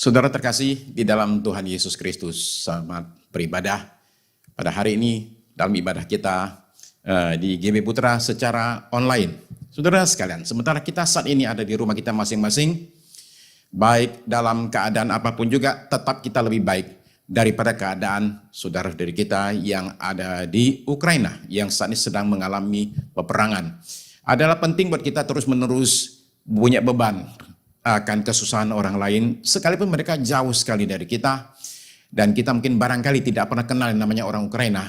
Saudara terkasih di dalam Tuhan Yesus Kristus, selamat beribadah pada hari ini dalam ibadah kita di GB Putra secara online. Saudara sekalian, sementara kita saat ini ada di rumah kita masing-masing, baik dalam keadaan apapun juga, tetap kita lebih baik daripada keadaan saudara dari kita yang ada di Ukraina, yang saat ini sedang mengalami peperangan. Adalah penting buat kita terus-menerus punya beban akan kesusahan orang lain, sekalipun mereka jauh sekali dari kita, dan kita mungkin barangkali tidak pernah kenal yang namanya orang Ukraina,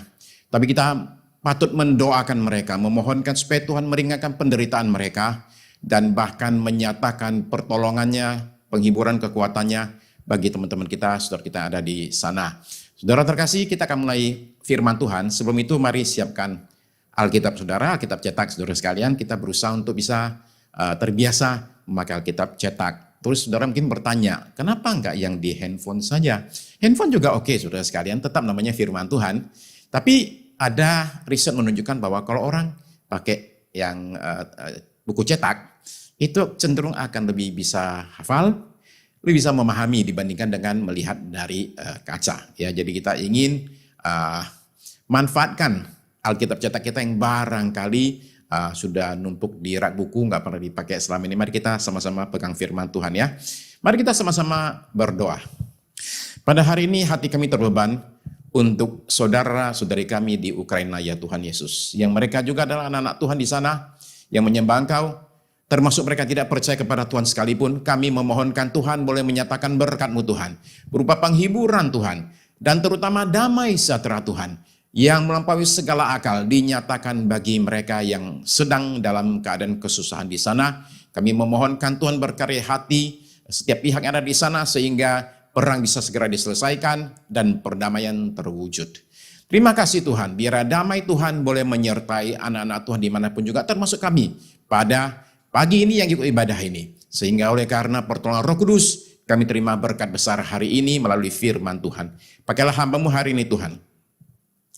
tapi kita patut mendoakan mereka, memohonkan supaya Tuhan meringankan penderitaan mereka, dan bahkan menyatakan pertolongannya, penghiburan kekuatannya bagi teman-teman kita, saudara kita ada di sana. Saudara terkasih, kita akan mulai firman Tuhan. Sebelum itu mari siapkan Alkitab saudara, Alkitab cetak saudara sekalian. Kita berusaha untuk bisa terbiasa memakai Alkitab cetak. Terus saudara mungkin bertanya, kenapa enggak yang di handphone saja? Handphone juga oke, saudara sekalian, tetap namanya firman Tuhan. Tapi ada riset menunjukkan bahwa kalau orang pakai yang buku cetak, itu cenderung akan lebih bisa hafal, lebih bisa memahami dibandingkan dengan melihat dari kaca. Ya, jadi kita ingin manfaatkan Alkitab cetak kita yang barangkali sudah numpuk di rak buku, nggak pernah dipakai selama ini. Mari kita sama-sama pegang firman Tuhan ya. Mari kita sama-sama berdoa. Pada hari ini hati kami terbeban untuk saudara-saudari kami di Ukraina ya Tuhan Yesus. Yang mereka juga adalah anak-anak Tuhan di sana yang menyembah Engkau. Termasuk mereka tidak percaya kepada Tuhan sekalipun. Kami memohonkan Tuhan boleh menyatakan berkat-Mu Tuhan. Berupa penghiburan Tuhan. Dan terutama damai sejahtera Tuhan, yang melampaui segala akal dinyatakan bagi mereka yang sedang dalam keadaan kesusahan di sana. Kami memohonkan Tuhan berkarya hati setiap pihak yang ada di sana sehingga perang bisa segera diselesaikan dan perdamaian terwujud. Terima kasih Tuhan, biar damai Tuhan boleh menyertai anak-anak Tuhan dimanapun juga, termasuk kami pada pagi ini yang ikut ibadah ini. Sehingga oleh karena pertolongan Roh Kudus, kami terima berkat besar hari ini melalui firman Tuhan. Pakailah hamba-Mu hari ini Tuhan,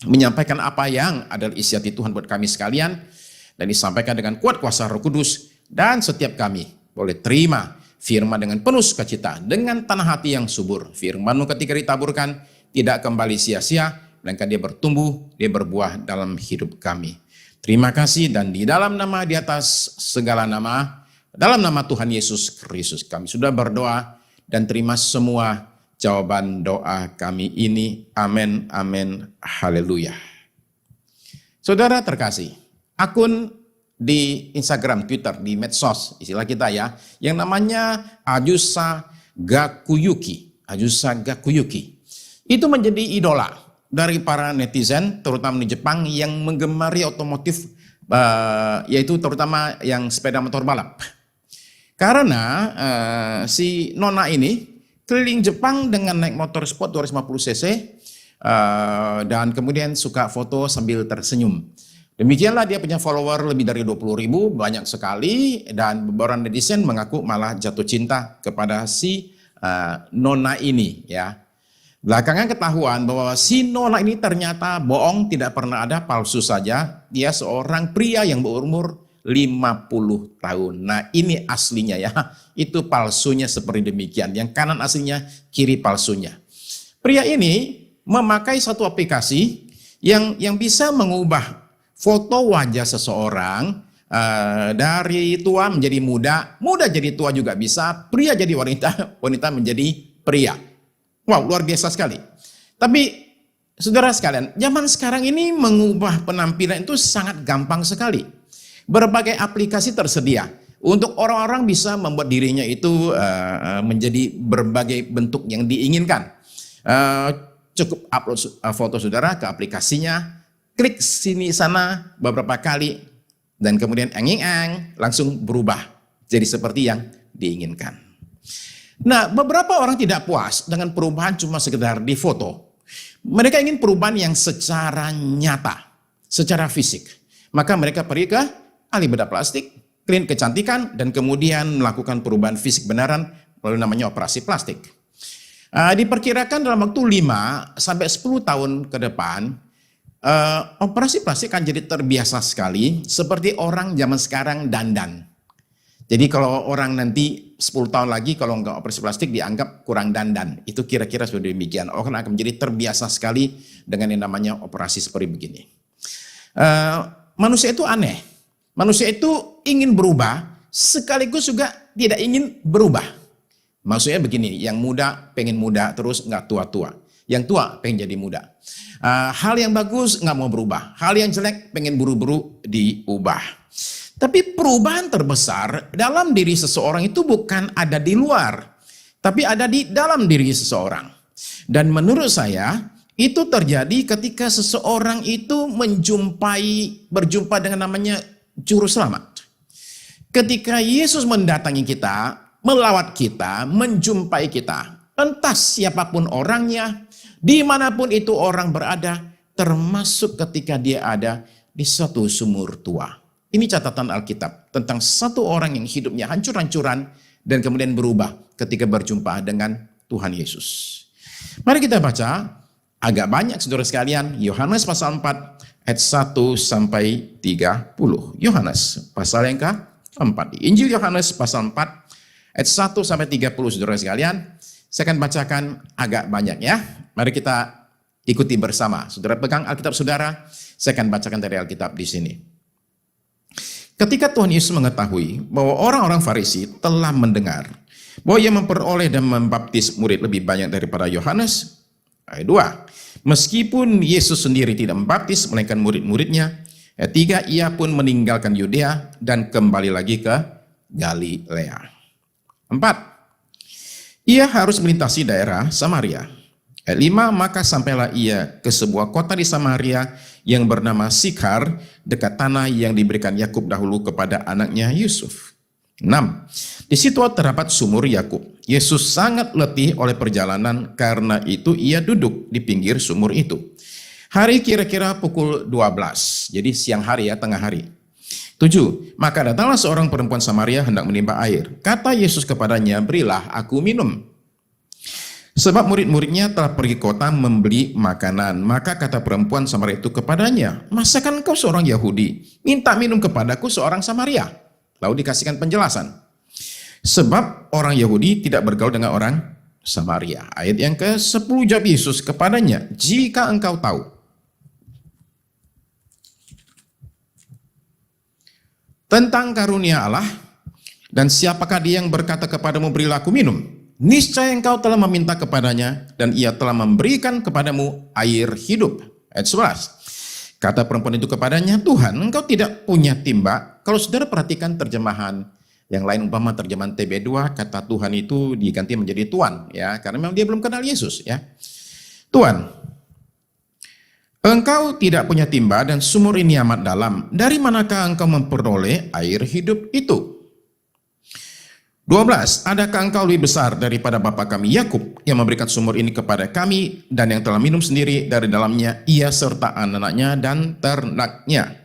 menyampaikan apa yang adalah isi hati Tuhan buat kami sekalian, dan disampaikan dengan kuat kuasa Roh Kudus, dan setiap kami boleh terima firman dengan penuh sukacita, dengan tanah hati yang subur. Firman-Mu ketika ditaburkan tidak kembali sia-sia, melainkan dia bertumbuh, dia berbuah dalam hidup kami. Terima kasih, dan di dalam nama, di atas segala nama, dalam nama Tuhan Yesus Kristus kami sudah berdoa dan terima semua jawaban doa kami ini. Amin, amin, haleluya. Saudara terkasih, akun di Instagram, Twitter, di medsos, istilah kita ya, yang namanya Ajusa Gakuyuki. Ajusa Gakuyuki itu menjadi idola dari para netizen, terutama di Jepang yang menggemari otomotif, yaitu terutama yang sepeda motor balap. Karena si Nona ini keliling Jepang dengan naik motor sport 250 cc dan kemudian suka foto sambil tersenyum. Demikianlah dia punya follower lebih dari 20.000, banyak sekali, dan beberapa netizen mengaku malah jatuh cinta kepada si Nona ini ya. Belakangan ketahuan bahwa si Nona ini ternyata bohong, tidak pernah ada, palsu saja. Dia seorang pria yang berumur 50 tahun. Nah ini aslinya ya, itu palsunya seperti demikian. Yang kanan aslinya, kiri palsunya. Pria ini memakai satu aplikasi yang bisa mengubah foto wajah seseorang dari tua menjadi muda, muda jadi tua juga bisa, pria jadi wanita, wanita menjadi pria. Wow, luar biasa sekali. Tapi saudara sekalian, zaman sekarang ini mengubah penampilan itu sangat gampang sekali. Berbagai aplikasi tersedia untuk orang-orang bisa membuat dirinya itu menjadi berbagai bentuk yang diinginkan. Cukup upload foto saudara ke aplikasinya, klik sini sana beberapa kali, dan kemudian langsung berubah jadi seperti yang diinginkan. Nah, beberapa orang tidak puas dengan perubahan cuma sekedar di foto. Mereka ingin perubahan yang secara nyata, secara fisik. Maka mereka pergi ke ahli bedah plastik, klinik kecantikan, dan kemudian melakukan perubahan fisik benaran melalui namanya operasi plastik. Diperkirakan dalam waktu 5 sampai 10 tahun ke depan, operasi plastik akan jadi terbiasa sekali, seperti orang zaman sekarang dandan. Jadi kalau orang nanti 10 tahun lagi kalau nggak operasi plastik dianggap kurang dandan. Itu kira-kira sudah demikian. Orang akan menjadi terbiasa sekali dengan yang namanya operasi seperti begini. Manusia itu aneh. Manusia itu ingin berubah, sekaligus juga tidak ingin berubah. Maksudnya begini, yang muda pengen muda terus nggak tua-tua. Yang tua pengen jadi muda. Hal yang bagus nggak mau berubah. Hal yang jelek pengen buru-buru diubah. Tapi perubahan terbesar dalam diri seseorang itu bukan ada di luar, tapi ada di dalam diri seseorang. Dan menurut saya, itu terjadi ketika seseorang itu berjumpa dengan namanya Juru Selamat. Ketika Yesus mendatangi kita, melawat kita, menjumpai kita, entah siapapun orangnya, dimanapun itu orang berada, termasuk ketika dia ada di suatu sumur tua. Ini catatan Alkitab tentang satu orang yang hidupnya hancur-hancuran dan kemudian berubah ketika berjumpa dengan Tuhan Yesus. Mari kita baca agak banyak saudara sekalian, Yohanes pasal 4 ayat 1 sampai 30. Yohanes pasal yang ke-4. Injil Yohanes pasal 4 ayat 1 sampai 30 saudara sekalian. Saya akan bacakan agak banyak ya. Mari kita ikuti bersama. Saudara pegang Alkitab saudara, saya akan bacakan dari Alkitab di sini. Ketika Tuhan Yesus mengetahui bahwa orang-orang Farisi telah mendengar bahwa ia memperoleh dan membaptis murid lebih banyak daripada Yohanes. Ayat 2. Meskipun Yesus sendiri tidak membaptis melainkan murid-muridnya. Ayat 3. Ia pun meninggalkan Yudea dan kembali lagi ke Galilea. 4. Ia harus melintasi daerah Samaria. Ayat 5. Maka sampailah ia ke sebuah kota di Samaria yang bernama Sikhar, dekat tanah yang diberikan Yakub dahulu kepada anaknya Yusuf. 6. Di situ terdapat sumur Yakub. Yesus sangat letih oleh perjalanan, karena itu ia duduk di pinggir sumur itu. Hari kira-kira pukul 12, jadi siang hari ya, tengah hari. 7. Maka datanglah seorang perempuan Samaria hendak menimba air. Kata Yesus kepadanya, berilah aku minum. Sebab murid-muridnya telah pergi kota membeli makanan. Maka kata perempuan Samaria itu kepadanya, masakan engkau seorang Yahudi minta minum kepadaku seorang Samaria? Lalu dikasihkan penjelasan. Sebab orang Yahudi tidak bergaul dengan orang Samaria. Ayat yang ke-10, jawab Yesus kepadanya, jika engkau tahu tentang karunia Allah dan siapakah dia yang berkata kepadamu berilah aku minum, niscaya engkau telah meminta kepadanya dan ia telah memberikan kepadamu air hidup. Ayat 11. Kata perempuan itu kepadanya, Tuhan, engkau tidak punya timba. Kalau saudara perhatikan terjemahan yang lain, umpama terjemahan TB2, kata Tuhan itu diganti menjadi Tuhan, ya, karena memang dia belum kenal Yesus, ya. Tuhan, engkau tidak punya timba dan sumur ini amat dalam. Dari manakah engkau memperoleh air hidup itu? 12. Adakah engkau lebih besar daripada bapa kami Yakub yang memberikan sumur ini kepada kami dan yang telah minum sendiri dari dalamnya ia serta anak-anaknya dan ternaknya?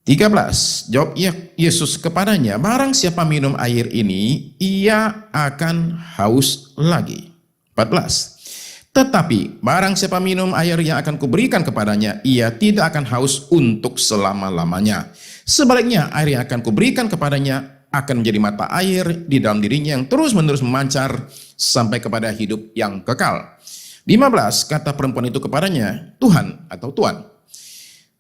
13. Jawab Yesus kepadanya, barang siapa minum air ini ia akan haus lagi. 14. Tetapi barang siapa minum air yang akan kuberikan kepadanya ia tidak akan haus untuk selama-lamanya. Sebaliknya air yang akan kuberikan kepadanya akan menjadi mata air di dalam dirinya yang terus-menerus memancar sampai kepada hidup yang kekal. 15. Kata perempuan itu kepadanya, Tuhan atau Tuan,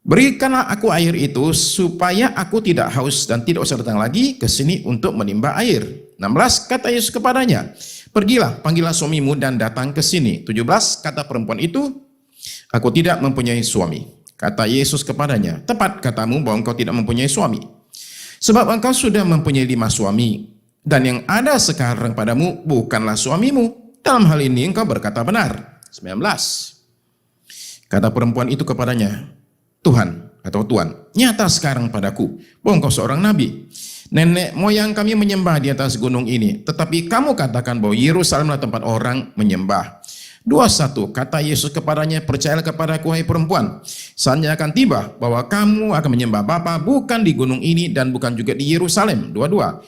berikanlah aku air itu supaya aku tidak haus dan tidak usah datang lagi ke sini untuk menimba air. 16. Kata Yesus kepadanya, pergilah, panggillah suamimu dan datang ke sini. 17. Kata perempuan itu, aku tidak mempunyai suami. Kata Yesus kepadanya, tepat katamu bahwa engkau tidak mempunyai suami. Sebab engkau sudah mempunyai 5 suami, dan yang ada sekarang padamu bukanlah suamimu. Dalam hal ini engkau berkata benar. 19. Kata perempuan itu kepadanya, Tuhan atau Tuan, nyata sekarang padaku bahwa engkau seorang nabi. Nenek moyang kami menyembah di atas gunung ini, tetapi kamu katakan bahwa Yerusalemlah tempat orang menyembah. 21. Kata Yesus kepadanya, percayalah kepadaku hai perempuan, saatnya akan tiba bahwa kamu akan menyembah Bapa bukan di gunung ini dan bukan juga di Yerusalem. 22.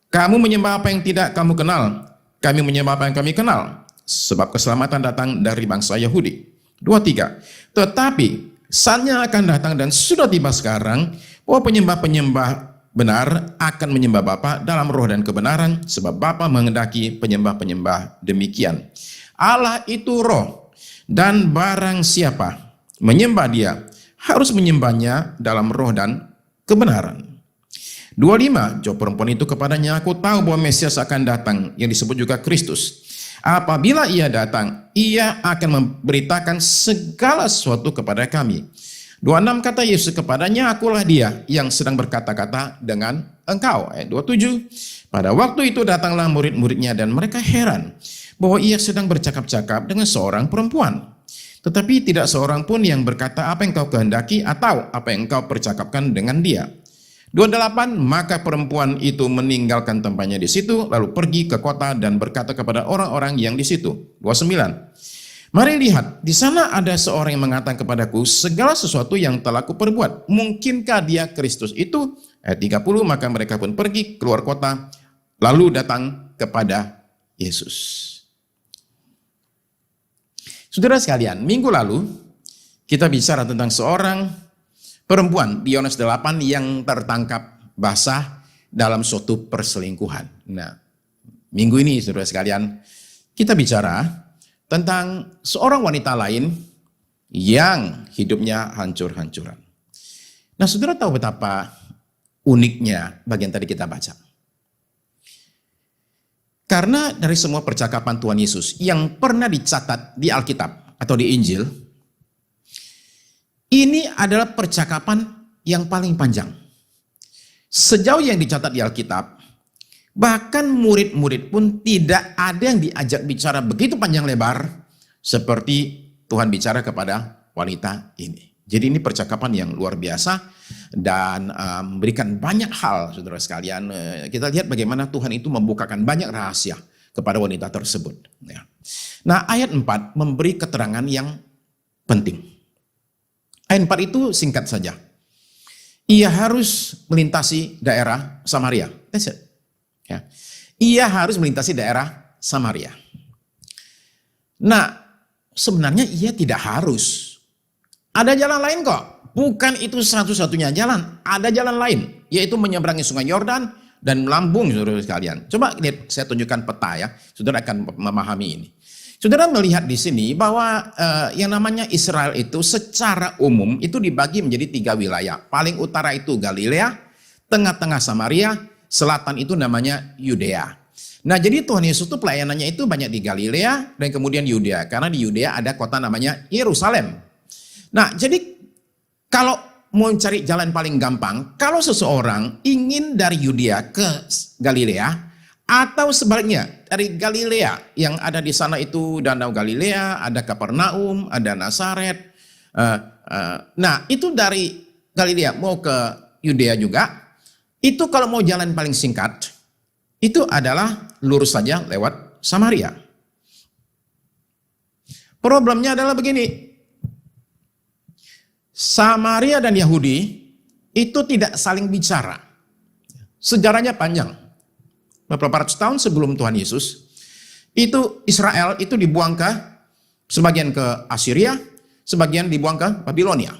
Kamu menyembah apa yang tidak kamu kenal, kami menyembah apa yang kami kenal, sebab keselamatan datang dari bangsa Yahudi. 23. Tetapi saatnya akan datang dan sudah tiba sekarang bahwa penyembah-penyembah benar akan menyembah Bapa dalam roh dan kebenaran, sebab Bapa menghendaki penyembah-penyembah demikian. Allah itu roh, dan barang siapa menyembah Dia harus menyembahnya dalam roh dan kebenaran. 25, jawab perempuan itu kepadanya, aku tahu bahwa Mesias akan datang, yang disebut juga Kristus. Apabila Ia datang, Ia akan memberitakan segala sesuatu kepada kami. 26, kata Yesus kepadanya, akulah Dia yang sedang berkata-kata dengan engkau. Ayat 27, pada waktu itu datanglah murid-muridnya dan mereka heran bahwa Ia sedang bercakap-cakap dengan seorang perempuan. Tetapi tidak seorang pun yang berkata apa yang kau kehendaki atau apa yang kau percakapkan dengan dia. 28, maka perempuan itu meninggalkan tempatnya di situ, lalu pergi ke kota dan berkata kepada orang-orang yang di situ. 29, mari lihat, di sana ada seorang yang mengatakan kepadaku segala sesuatu yang telah kuperbuat. Mungkinkah Dia Kristus itu? Ayat 30, maka mereka pun pergi keluar kota, lalu datang kepada Yesus. Saudara sekalian, minggu lalu kita bicara tentang seorang perempuan di Yohanes 8 yang tertangkap basah dalam suatu perselingkuhan. Nah, minggu ini saudara sekalian, kita bicara tentang seorang wanita lain yang hidupnya hancur-hancuran. Nah, saudara tahu betapa uniknya bagian tadi kita baca. Karena dari semua percakapan Tuhan Yesus yang pernah dicatat di Alkitab atau di Injil, ini adalah percakapan yang paling panjang. Sejauh yang dicatat di Alkitab, bahkan murid-murid pun tidak ada yang diajak bicara begitu panjang lebar seperti Tuhan bicara kepada wanita ini. Jadi ini percakapan yang luar biasa dan memberikan banyak hal, saudara sekalian. Kita lihat bagaimana Tuhan itu membukakan banyak rahasia kepada wanita tersebut. Nah, ayat 4 memberi keterangan yang penting. Ayat 4 itu singkat saja. Ia harus melintasi daerah Samaria. That's it. Ya. Ia harus melintasi daerah Samaria. Nah, sebenarnya ia tidak harus. Ada jalan lain kok. Bukan itu satu-satunya jalan. Ada jalan lain. Yaitu menyeberangi sungai Yordan dan melambung, saudara sekalian. Coba lihat, saya tunjukkan peta ya. Saudara akan memahami ini. Saudara melihat di sini bahwa yang namanya Israel itu secara umum itu dibagi menjadi 3 wilayah. Paling utara itu Galilea, tengah-tengah Samaria, selatan itu namanya Yudea. Nah, jadi Tuhan Yesus itu pelayanannya itu banyak di Galilea dan kemudian Yudea. Karena di Yudea ada kota namanya Yerusalem. Nah, jadi kalau mau cari jalan paling gampang, kalau seseorang ingin dari Yudea ke Galilea, atau sebaliknya dari Galilea yang ada di sana itu Danau Galilea, ada Kapernaum, ada Nazaret. Nah, itu dari Galilea mau ke Yudea juga. Itu kalau mau jalan paling singkat, itu adalah lurus saja lewat Samaria. Problemnya adalah begini. Samaria dan Yahudi itu tidak saling bicara. Sejarahnya panjang. Beberapa ratus tahun sebelum Tuhan Yesus, itu Israel itu dibuang ke sebagian ke Assyria, sebagian dibuang ke Babilonia.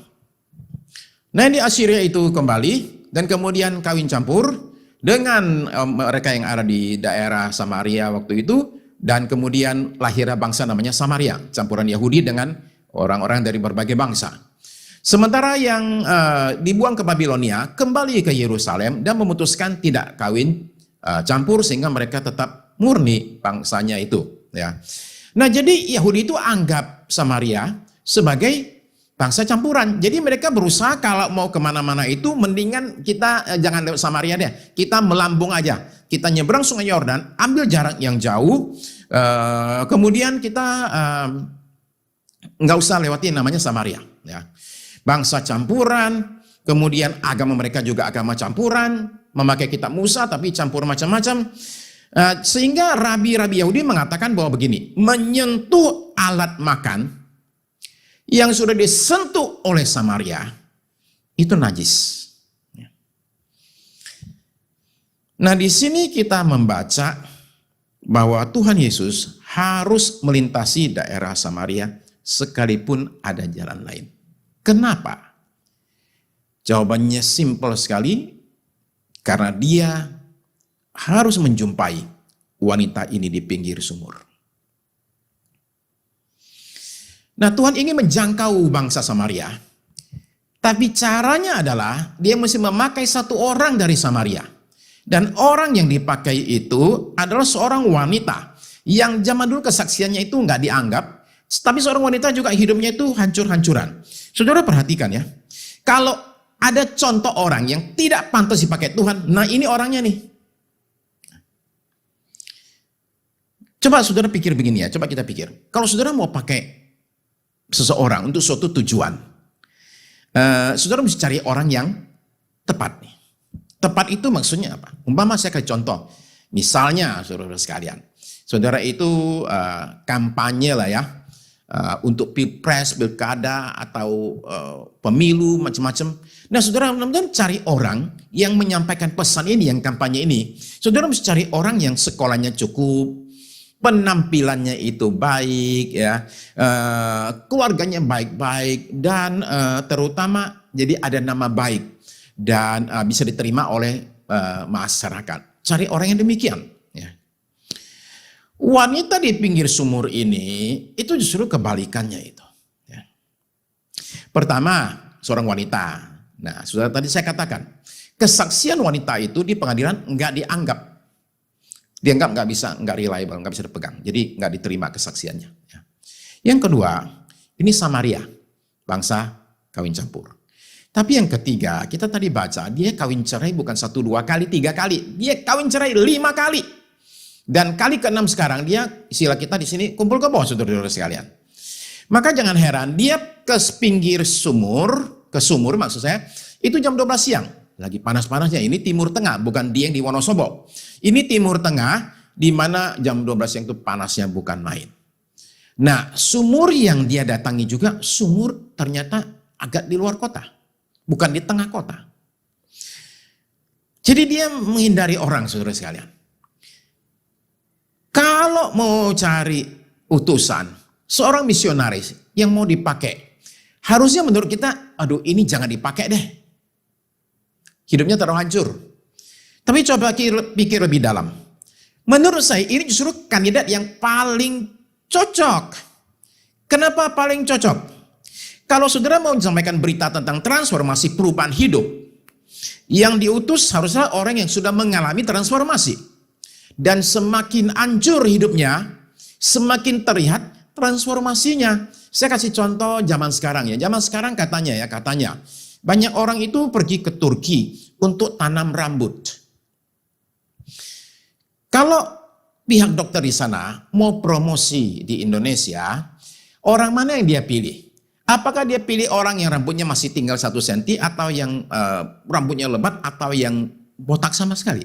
Nah, di Assyria itu kembali dan kemudian kawin campur dengan mereka yang ada di daerah Samaria waktu itu, dan kemudian lahirlah bangsa namanya Samaria, campuran Yahudi dengan orang-orang dari berbagai bangsa. Sementara yang dibuang ke Babilonia kembali ke Yerusalem dan memutuskan tidak kawin campur sehingga mereka tetap murni bangsanya itu. Ya. Nah, jadi Yahudi itu anggap Samaria sebagai bangsa campuran. Jadi mereka berusaha kalau mau kemana-mana itu mendingan kita jangan lewat Samaria deh. Kita melambung aja. Kita nyebrang sungai Yordan, ambil jarak yang jauh. Kemudian kita nggak usah lewatin namanya Samaria. Ya. Bangsa campuran, kemudian agama mereka juga agama campuran, memakai kitab Musa tapi campur macam-macam. Sehingga rabi-rabi Yahudi mengatakan bahwa begini, menyentuh alat makan yang sudah disentuh oleh Samaria itu najis. Nah, di sini kita membaca bahwa Tuhan Yesus harus melintasi daerah Samaria sekalipun ada jalan lain. Kenapa? Jawabannya simpel sekali, Karena dia harus menjumpai wanita ini di pinggir sumur. Nah, Tuhan ingin menjangkau bangsa Samaria. Tapi caranya adalah dia mesti memakai satu orang dari Samaria. Dan orang yang dipakai itu adalah seorang wanita yang zaman dulu kesaksiannya itu nggak dianggap. Tapi seorang wanita juga hidupnya itu hancur-hancuran. Saudara perhatikan ya. Kalau ada contoh orang yang tidak pantas dipakai Tuhan, nah ini orangnya nih. Coba saudara pikir begini ya, coba kita pikir. Kalau saudara mau pakai seseorang untuk suatu tujuan, saudara mesti cari orang yang tepat nih. Tepat itu maksudnya apa? Umpama saya kasih contoh. Misalnya saudara sekalian, saudara itu kampanye lah ya, untuk pilpres, pilkada, atau pemilu macam-macam. Nah saudara mudah-mudahan cari orang yang menyampaikan pesan ini, yang kampanye ini. Saudara mesti cari orang yang sekolahnya cukup, penampilannya itu baik, ya, keluarganya baik-baik, dan terutama jadi ada nama baik dan bisa diterima oleh masyarakat. Cari orang yang demikian. Ya. Wanita di pinggir sumur ini itu justru kebalikannya itu. Ya. Pertama, seorang wanita. Nah, sudah tadi saya katakan, kesaksian wanita itu di pengadilan nggak dianggap. Dianggap nggak reliable, nggak bisa dipegang. Jadi nggak diterima kesaksiannya. Ya. Yang kedua, ini Samaria, bangsa kawin campur. Tapi yang ketiga, kita tadi baca, dia kawin cerai bukan 1, 2 kali, 3 kali. Dia kawin cerai 5 kali. Dan kali ke-6 sekarang dia, istilah kita di sini, kumpul ke bawah saudara-saudara sekalian. Maka jangan heran, dia ke pinggir sumur, ke sumur maksud saya, itu jam 12 siang. Lagi panas-panasnya, ini Timur Tengah, bukan Dieng di Wonosobo. Ini Timur Tengah, di mana jam 12 siang itu panasnya bukan main. Nah, sumur yang dia datangi juga, sumur ternyata agak di luar kota. Bukan di tengah kota. Jadi dia menghindari orang, saudara sekalian. Kalau mau cari utusan, seorang misionaris yang mau dipakai, harusnya menurut kita, aduh ini jangan dipakai deh. Hidupnya terlalu hancur. Tapi coba pikir lebih dalam. Menurut saya ini justru kandidat yang paling cocok. Kenapa paling cocok? Kalau saudara mau menyampaikan berita tentang transformasi perubahan hidup, yang diutus harusnya orang yang sudah mengalami transformasi. Dan semakin hancur hidupnya, semakin terlihat transformasinya. Saya kasih contoh zaman sekarang ya. Zaman sekarang katanya banyak orang itu pergi ke Turki untuk tanam rambut. Kalau pihak dokter di sana mau promosi di Indonesia, orang mana yang dia pilih? Apakah dia pilih orang yang rambutnya masih tinggal 1 cm atau yang rambutnya lebat atau yang botak sama sekali?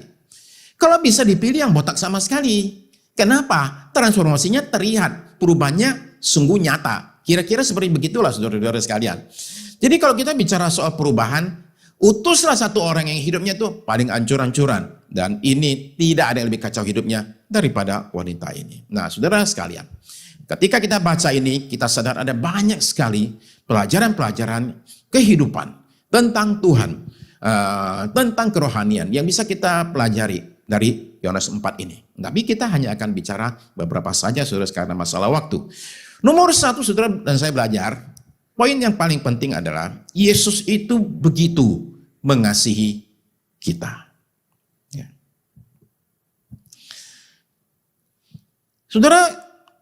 Kalau bisa dipilih yang botak sama sekali. Kenapa? Transformasinya terlihat, perubahannya sungguh nyata. Kira-kira seperti begitulah saudara-saudara sekalian. Jadi kalau kita bicara soal perubahan, utuslah satu orang yang hidupnya tuh paling ancur-ancuran. Dan ini tidak ada yang lebih kacau hidupnya daripada wanita ini. Nah saudara sekalian, ketika kita baca ini, kita sadar ada banyak sekali pelajaran-pelajaran kehidupan tentang Tuhan, tentang kerohanian yang bisa kita pelajari dari Yohanes 4 ini. Tapi kita hanya akan bicara beberapa saja, saudara, karena masalah waktu. Nomor 1, saudara dan saya belajar, poin yang paling penting adalah Yesus itu begitu mengasihi kita. Ya. Saudara,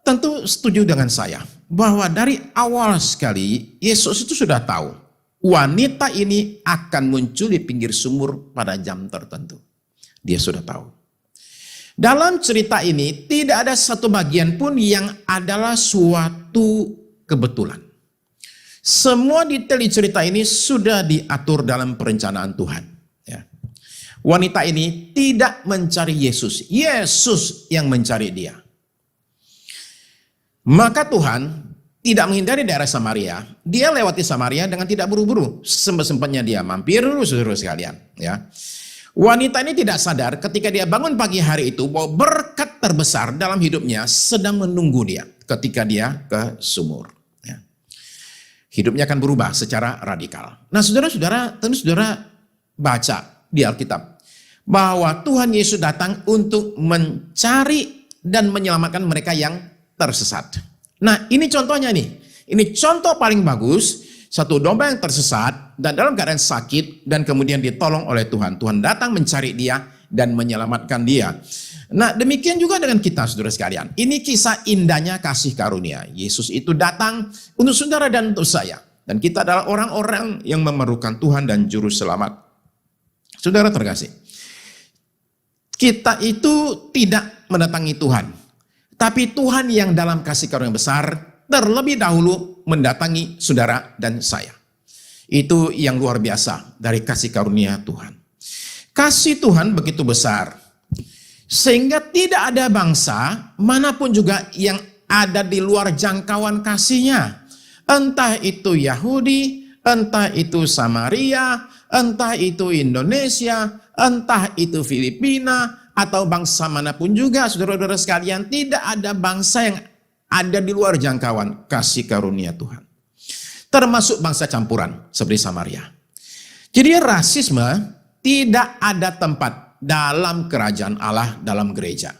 tentu setuju dengan saya bahwa dari awal sekali Yesus itu sudah tahu wanita ini akan muncul di pinggir sumur pada jam tertentu. Dia sudah tahu. Dalam cerita ini tidak ada satu bagian pun yang adalah suatu kebetulan. Semua detail di cerita ini sudah diatur dalam perencanaan Tuhan. Ya. Wanita ini tidak mencari Yesus. Yesus yang mencari dia. Maka Tuhan tidak menghindari daerah Samaria. Dia lewati Samaria dengan tidak buru-buru. Sempat-sempatnya dia mampir dulu, saudara sekalian. Ya. Wanita ini tidak sadar ketika dia bangun pagi hari itu bahwa berkat terbesar dalam hidupnya sedang menunggu dia ketika dia ke sumur. Ya. Hidupnya akan berubah secara radikal. Nah saudara-saudara, tentu saudara baca di Alkitab bahwa Tuhan Yesus datang untuk mencari dan menyelamatkan mereka yang tersesat. Nah, ini contohnya nih. Ini contoh paling bagus, satu domba yang tersesat dan dalam keadaan sakit dan kemudian ditolong oleh Tuhan. Tuhan datang mencari dia dan menyelamatkan dia. Nah, demikian juga dengan kita, saudara sekalian. Ini kisah indahnya kasih karunia. Yesus itu datang untuk saudara dan untuk saya. Dan kita adalah orang-orang yang memerlukan Tuhan dan juru selamat. Saudara terkasih, kita itu tidak mendatangi Tuhan, tapi Tuhan yang dalam kasih karunia besar terlebih dahulu mendatangi saudara dan saya. Itu yang luar biasa dari kasih karunia Tuhan. Kasih Tuhan begitu besar, sehingga tidak ada bangsa manapun juga yang ada di luar jangkauan kasihnya. Entah itu Yahudi, entah itu Samaria, entah itu Indonesia, entah itu Filipina, atau bangsa manapun juga, saudara-saudara sekalian, tidak ada bangsa yang ada di luar jangkauan kasih karunia Tuhan. Termasuk bangsa campuran seperti Samaria. Jadi rasisme tidak ada tempat dalam kerajaan Allah, dalam gereja.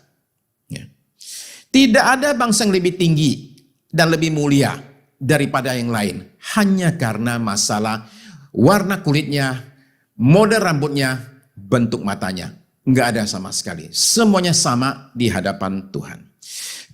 Ya. Tidak ada bangsa yang lebih tinggi dan lebih mulia daripada yang lain. Hanya karena masalah warna kulitnya, model rambutnya, bentuk matanya. Enggak ada sama sekali. Semuanya sama di hadapan Tuhan.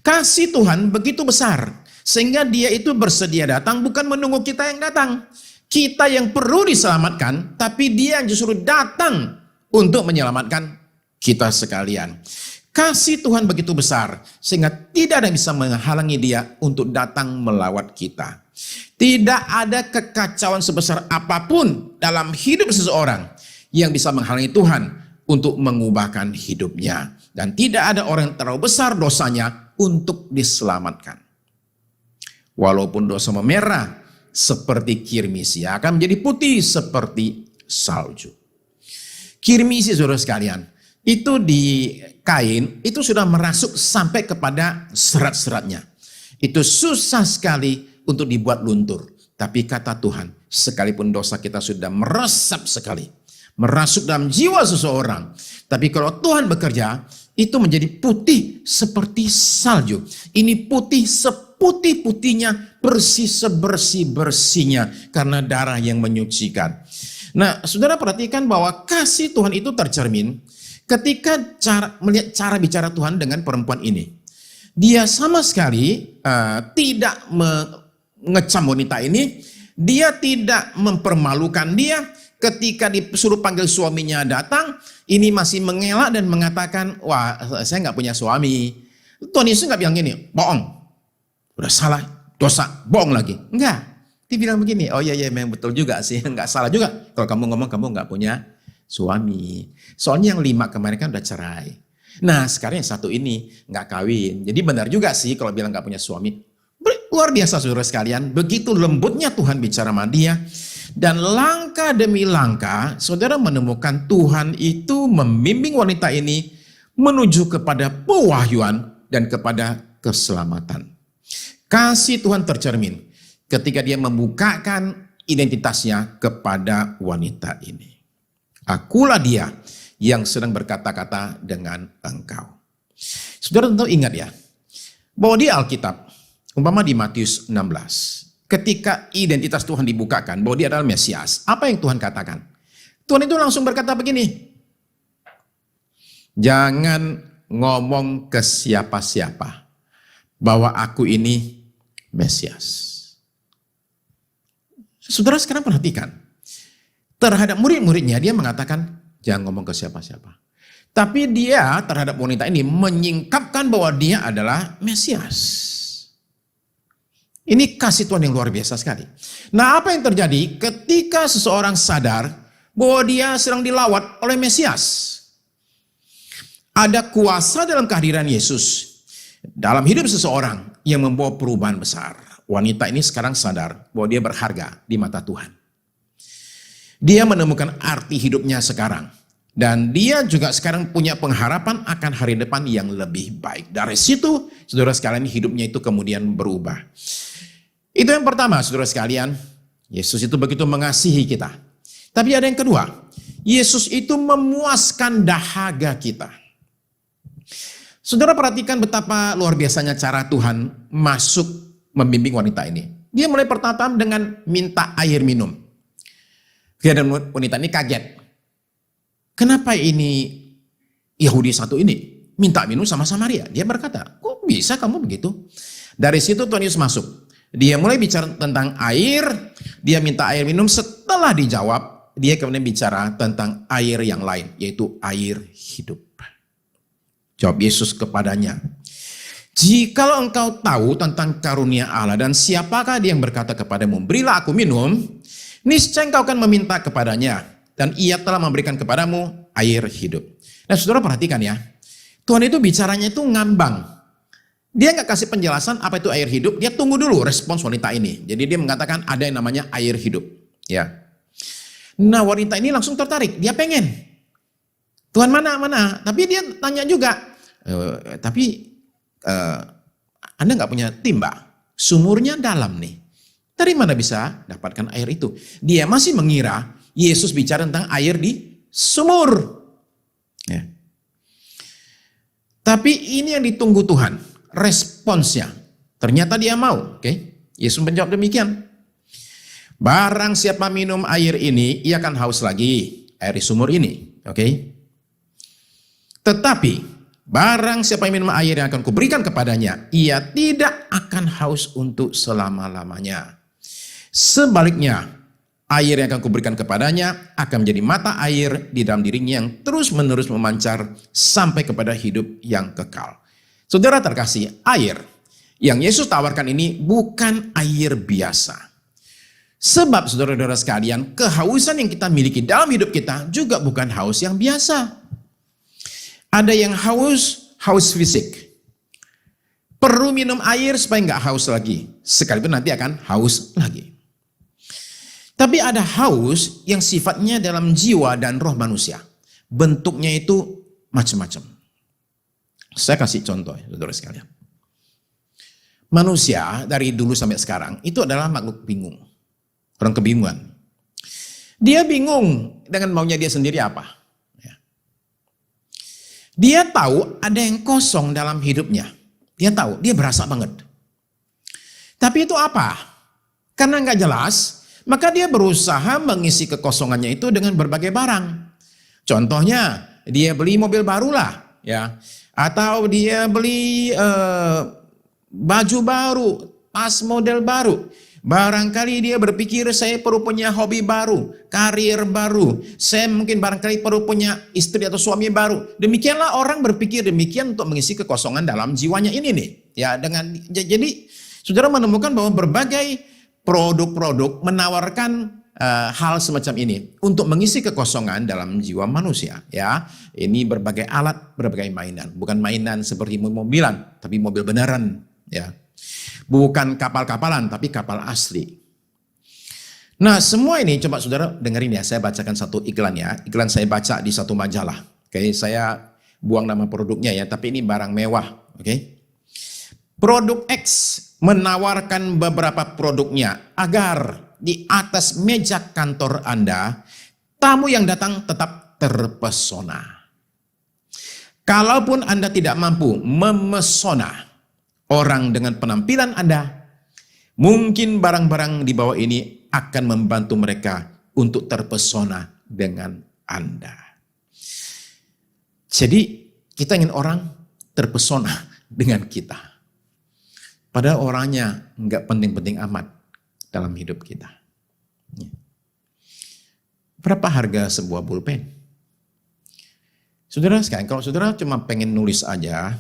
Kasih Tuhan begitu besar, sehingga dia itu bersedia datang, bukan menunggu kita yang datang. Kita yang perlu diselamatkan, tapi dia yang justru datang untuk menyelamatkan kita sekalian. Kasih Tuhan begitu besar, sehingga tidak ada yang bisa menghalangi dia untuk datang melawat kita. Tidak ada kekacauan sebesar apapun dalam hidup seseorang yang bisa menghalangi Tuhan untuk mengubahkan hidupnya. Dan tidak ada orang yang terlalu besar dosanya untuk diselamatkan. Walaupun dosa memerah seperti kirmisi, akan menjadi putih seperti salju. Kirmisi, saudara sekalian, itu di kain, itu sudah merasuk sampai kepada serat-seratnya. Itu susah sekali untuk dibuat luntur. Tapi kata Tuhan, sekalipun dosa kita sudah meresap sekali, merasuk dalam jiwa seseorang, tapi kalau Tuhan bekerja, itu menjadi putih seperti salju. Ini putih seputih-putihnya, bersih sebersih-bersihnya, karena darah yang menyucikan. Nah, saudara perhatikan bahwa kasih Tuhan itu tercermin ketika melihat cara bicara Tuhan dengan perempuan ini. Dia sama sekali tidak mengecam wanita ini, dia tidak mempermalukan dia. Ketika disuruh panggil suaminya datang, ini masih mengelak dan mengatakan, wah saya nggak punya suami. Tuhan Yesus nggak bilang gini, bohong, udah salah, dosa, bohong lagi. Enggak, dia bilang begini, oh iya memang betul juga sih, nggak salah juga kalau kamu ngomong kamu nggak punya suami. Soalnya yang 5 kemarin kan udah cerai. Nah sekarang yang 1 ini nggak kawin. Jadi benar juga sih kalau bilang nggak punya suami. Luar biasa saudara sekalian, begitu lembutnya Tuhan bicara sama dia. Dan langkah demi langkah, saudara menemukan Tuhan itu membimbing wanita ini menuju kepada pewahyuan dan kepada keselamatan. Kasih Tuhan tercermin ketika dia membukakan identitasnya kepada wanita ini. Akulah dia yang sedang berkata-kata dengan engkau. Saudara tentu ingat ya, bahwa di Alkitab, umpama di Matius 16, ketika identitas Tuhan dibukakan bahwa dia adalah Mesias, apa yang Tuhan katakan? Tuhan itu langsung berkata begini, jangan ngomong ke siapa-siapa bahwa aku ini Mesias. Saudara sekarang perhatikan, terhadap murid-muridnya dia mengatakan jangan ngomong ke siapa-siapa. Tapi dia terhadap wanita ini menyingkapkan bahwa dia adalah Mesias. Ini kasih Tuhan yang luar biasa sekali. Nah, apa yang terjadi ketika seseorang sadar bahwa dia sedang dilawat oleh Mesias? Ada kuasa dalam kehadiran Yesus dalam hidup seseorang yang membawa perubahan besar. Wanita ini sekarang sadar bahwa dia berharga di mata Tuhan. Dia menemukan arti hidupnya sekarang. Dan dia juga sekarang punya pengharapan akan hari depan yang lebih baik. Dari situ, saudara sekalian, hidupnya itu kemudian berubah. Itu yang pertama, saudara sekalian. Yesus itu begitu mengasihi kita. Tapi ada yang kedua. Yesus itu memuaskan dahaga kita. Saudara perhatikan betapa luar biasanya cara Tuhan masuk membimbing wanita ini. Dia mulai pertama dengan minta air minum. Dan wanita ini kaget. Kenapa ini Yahudi satu ini minta minum sama Samaria? Dia berkata, kok bisa kamu begitu? Dari situ Tuhan Yesus masuk. Dia mulai bicara tentang air. Dia minta air minum. Setelah dijawab, dia kemudian bicara tentang air yang lain, yaitu air hidup. Jawab Yesus kepadanya, jikalau engkau tahu tentang karunia Allah dan siapakah dia yang berkata kepadamu, berilah aku minum, niscaya engkau akan meminta kepadanya, dan ia telah memberikan kepadamu air hidup. Nah saudara perhatikan ya, Tuhan itu bicaranya itu ngambang. Dia nggak kasih penjelasan apa itu air hidup, dia tunggu dulu respons wanita ini. Jadi dia mengatakan ada yang namanya air hidup. Ya. Nah wanita ini langsung tertarik, dia pengen. Tuhan mana? Tapi dia tanya juga, Anda nggak punya timba? Sumurnya dalam nih. Dari mana bisa dapatkan air itu? Dia masih mengira Yesus bicara tentang air di sumur. Ya. Tapi ini yang ditunggu Tuhan, responsnya. Ternyata dia mau. Oke? Yesus menjawab demikian. Barang siapa minum air ini, ia akan haus lagi. Air di sumur ini. Oke? Tetapi barang siapa yang minum air yang akan kuberikan kepadanya, ia tidak akan haus untuk selama-lamanya. Sebaliknya, air yang akan kuberikan kepadanya akan menjadi mata air di dalam dirinya yang terus-menerus memancar sampai kepada hidup yang kekal. Saudara terkasih, air yang Yesus tawarkan ini bukan air biasa. Sebab saudara-saudara sekalian, kehausan yang kita miliki dalam hidup kita juga bukan haus yang biasa. Ada yang haus fisik. Perlu minum air supaya nggak haus lagi. Sekalipun nanti akan haus lagi. Tapi ada haus yang sifatnya dalam jiwa dan roh manusia. Bentuknya itu macam-macam. Saya kasih contoh ya, saudara sekalian. Manusia dari dulu sampai sekarang itu adalah makhluk bingung. Orang kebingungan. Dia bingung dengan maunya dia sendiri apa. Dia tahu ada yang kosong dalam hidupnya. Dia tahu, dia berasa banget. Tapi itu apa? Karena nggak jelas, maka dia berusaha mengisi kekosongannya itu dengan berbagai barang. Contohnya, dia beli mobil baru lah, ya, atau dia beli baju baru, tas model baru. Barangkali dia berpikir saya perlu punya hobi baru, karir baru. Saya mungkin barangkali perlu punya istri atau suami baru. Demikianlah orang berpikir demikian untuk mengisi kekosongan dalam jiwanya ini nih. Ya, jadi saudara menemukan bahwa berbagai produk-produk menawarkan hal semacam ini untuk mengisi kekosongan dalam jiwa manusia. Ya, ini berbagai alat, berbagai mainan. Bukan mainan seperti mobilan, tapi mobil beneran. Ya. Bukan kapal-kapalan, tapi kapal asli. Nah semua ini coba saudara dengerin ya, saya bacakan satu iklan ya. Iklan saya baca di satu majalah. Oke, saya buang nama produknya ya, tapi ini barang mewah. Oke. Produk X menawarkan beberapa produknya agar di atas meja kantor Anda, tamu yang datang tetap terpesona. Kalaupun Anda tidak mampu memesona orang dengan penampilan Anda, mungkin barang-barang di bawah ini akan membantu mereka untuk terpesona dengan Anda. Jadi kita ingin orang terpesona dengan kita. Padahal orangnya nggak penting-penting amat dalam hidup kita. Berapa harga sebuah pulpen? Saudara sekalian, kalau saudara cuma pengen nulis aja,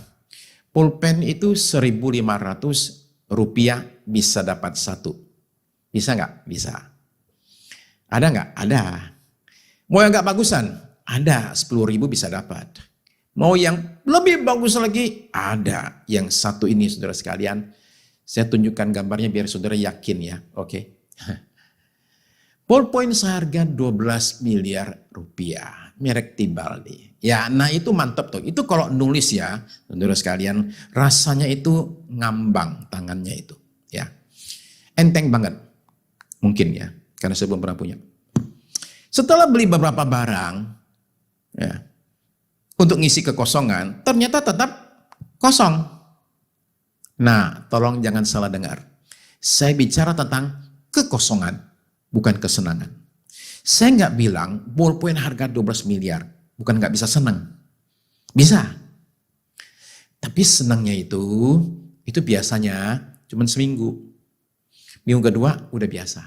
pulpen itu 1.500 rupiah bisa dapat satu. Bisa nggak? Bisa. Ada nggak? Ada. Mau yang nggak bagusan? Ada. 10.000 bisa dapat. Mau yang lebih bagus lagi? Ada. Yang satu ini saudara sekalian. Saya tunjukkan gambarnya biar saudara yakin ya. Oke. Pulpen seharga 12 miliar rupiah. Merek Tibaldi. Ya, nah itu mantap tuh. Itu kalau nulis ya, saudara sekalian, rasanya itu ngambang tangannya itu. Ya, enteng banget. Mungkin ya, karena saya belum pernah punya. Setelah beli beberapa barang, ya, untuk ngisi kekosongan, ternyata tetap kosong. Nah, tolong jangan salah dengar. Saya bicara tentang kekosongan, bukan kesenangan. Saya nggak bilang ballpoint harga 12 miliar, bukan nggak bisa senang. Bisa. Tapi senangnya itu biasanya cuma seminggu. Minggu kedua udah biasa.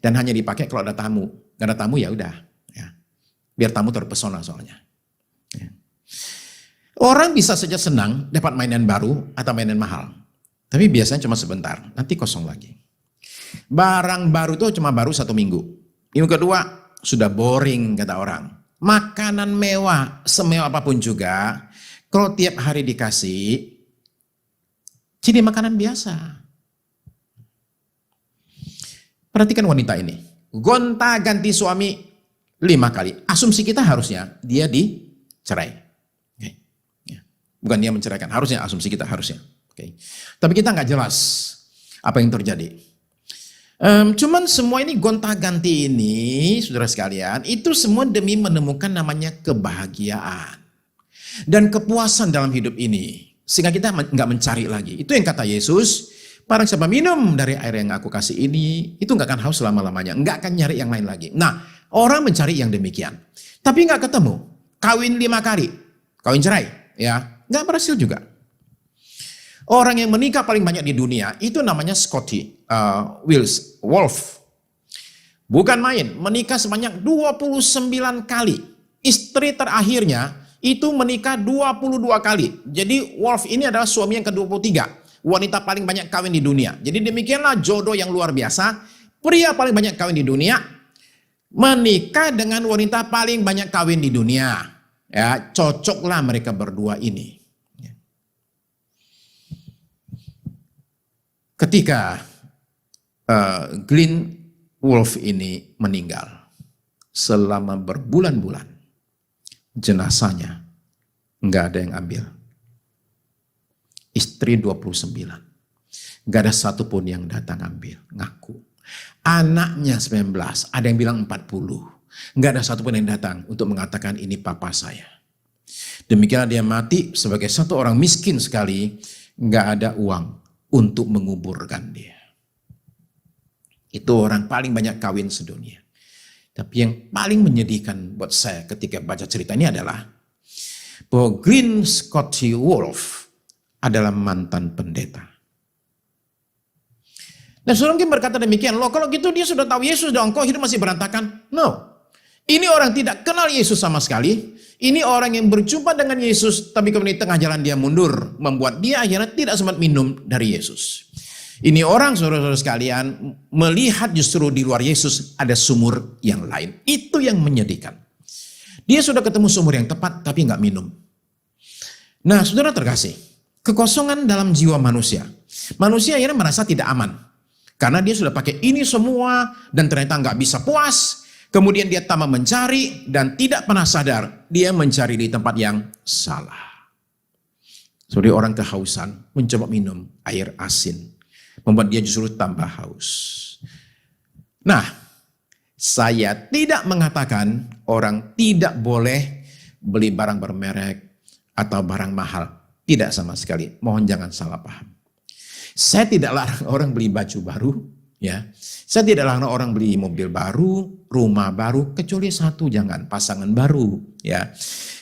Dan hanya dipakai kalau ada tamu. Gak ada tamu ya udah. Ya. Biar tamu terpesona soalnya. Ya. Orang bisa saja senang dapat mainan baru atau mainan mahal. Tapi biasanya cuma sebentar, nanti kosong lagi. Barang baru itu cuma baru 1 minggu. Minggu kedua sudah boring kata orang. Makanan mewah, semewah apapun juga, kalau tiap hari dikasih, jadi makanan biasa. Perhatikan wanita ini. Gonta ganti suami 5 kali. Asumsi kita harusnya dia dicerai. Okay. Ya. Bukan dia menceraikan, harusnya asumsi kita harusnya. Okay. Tapi kita nggak jelas apa yang terjadi. Cuman semua ini gonta ganti ini, saudara sekalian, itu semua demi menemukan namanya kebahagiaan dan kepuasan dalam hidup ini. Sehingga kita nggak mencari lagi. Itu yang kata Yesus. Barang siapa minum dari air yang aku kasih ini, itu nggak akan haus selama-lamanya. Nggak akan nyari yang lain lagi. Nah, orang mencari yang demikian. Tapi nggak ketemu. Kawin 5 kali. Kawin cerai. Ya, nggak berhasil juga. Orang yang menikah paling banyak di dunia, itu namanya Scotty Wolf. Bukan main, menikah sebanyak 29 kali. Istri terakhirnya itu menikah 22 kali. Jadi Wolf ini adalah suami yang ke-23. Wanita paling banyak kawin di dunia. Jadi demikianlah jodoh yang luar biasa. Pria paling banyak kawin di dunia menikah dengan wanita paling banyak kawin di dunia. Ya, cocoklah mereka berdua ini. Ketika Glenn Wolf ini meninggal, selama berbulan-bulan jenazahnya nggak ada yang ambil. Istri 29. Gak ada satupun yang datang ambil, ngaku. Anaknya 19, ada yang bilang 40. Gak ada satupun yang datang untuk mengatakan ini papa saya. Demikianlah dia mati sebagai satu orang miskin sekali, gak ada uang untuk menguburkan dia. Itu orang paling banyak kawin sedunia. Tapi yang paling menyedihkan buat saya ketika baca cerita ini adalah bahwa Glenn Scotty Wolf adalah mantan pendeta. Dan saudara mungkin berkata demikian, loh kalau gitu dia sudah tahu Yesus dong, kok hidup masih berantakan? No. Ini orang tidak kenal Yesus sama sekali. Ini orang yang berjumpa dengan Yesus, tapi kemudian di tengah jalan dia mundur, membuat dia akhirnya tidak sempat minum dari Yesus. Ini orang, saudara-saudara sekalian, melihat justru di luar Yesus ada sumur yang lain. Itu yang menyedihkan. Dia sudah ketemu sumur yang tepat, tapi nggak minum. Nah, saudara terkasih, kekosongan dalam jiwa manusia. Manusia akhirnya merasa tidak aman. Karena dia sudah pakai ini semua, dan ternyata nggak bisa puas. Kemudian dia tambah mencari, dan tidak pernah sadar, dia mencari di tempat yang salah. Seperti orang kehausan, mencoba minum air asin. Membuat dia justru tambah haus. Nah, saya tidak mengatakan orang tidak boleh beli barang bermerek atau barang mahal. Tidak sama sekali. Mohon jangan salah paham. Saya tidak larang orang beli baju baru. Ya, saya tidak larang orang beli mobil baru, rumah baru, kecuali satu jangan, pasangan baru. Ya,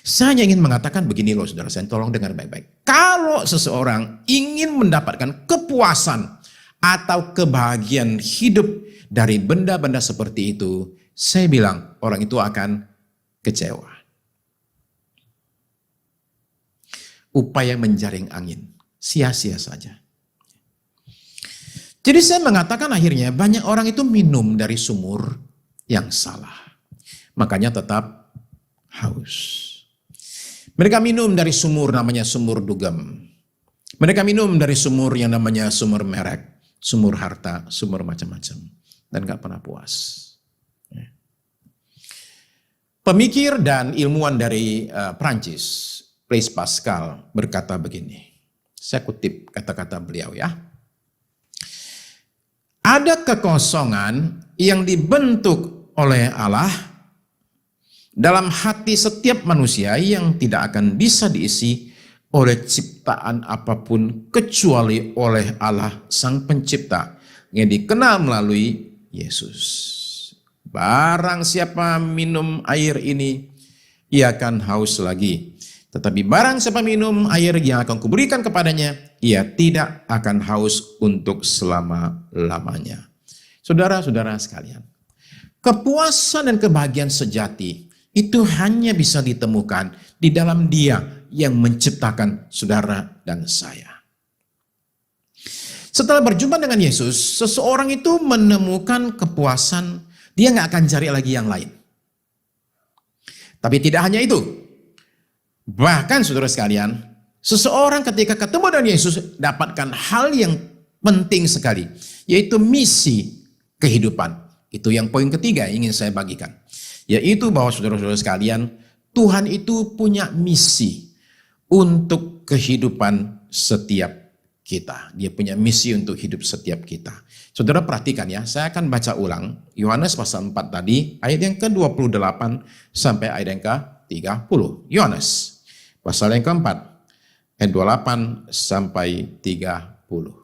saya hanya ingin mengatakan begini loh saudara, saya tolong dengar baik-baik. Kalau seseorang ingin mendapatkan kepuasan atau kebahagiaan hidup dari benda-benda seperti itu, saya bilang orang itu akan kecewa. Upaya menjaring angin, sia-sia saja. Jadi saya mengatakan akhirnya banyak orang itu minum dari sumur yang salah. Makanya tetap haus. Mereka minum dari sumur namanya sumur dugem. Mereka minum dari sumur yang namanya sumur merek. Sumur harta, sumur macam-macam. Dan gak pernah puas. Pemikir dan ilmuwan dari Prancis, Blaise Pascal, berkata begini. Saya kutip kata-kata beliau ya. Ada kekosongan yang dibentuk oleh Allah dalam hati setiap manusia yang tidak akan bisa diisi oleh ciptaan apapun kecuali oleh Allah Sang Pencipta yang dikenal melalui Yesus. Barang siapa minum air ini, ia akan haus lagi. Tetapi barang siapa minum air yang akan kuberikan kepadanya, ia tidak akan haus untuk selama-lamanya. Saudara-saudara sekalian, kepuasan dan kebahagiaan sejati itu hanya bisa ditemukan di dalam Dia yang menciptakan saudara dan saya. Setelah berjumpa dengan Yesus, seseorang itu menemukan kepuasan, dia nggak akan cari lagi yang lain. Tapi tidak hanya itu. Bahkan saudara sekalian, seseorang ketika ketemu dengan Yesus dapatkan hal yang penting sekali, yaitu misi kehidupan. Itu yang poin ketiga yang ingin saya bagikan. Yaitu bahwa saudara-saudara sekalian, Tuhan itu punya misi untuk kehidupan setiap kita. Dia punya misi untuk hidup setiap kita. Saudara perhatikan ya, saya akan baca ulang Yohanes pasal 4 tadi, ayat yang ke-28 sampai ayat yang ke-30. Yohanes pasal yang keempat, ayat 28 sampai 30.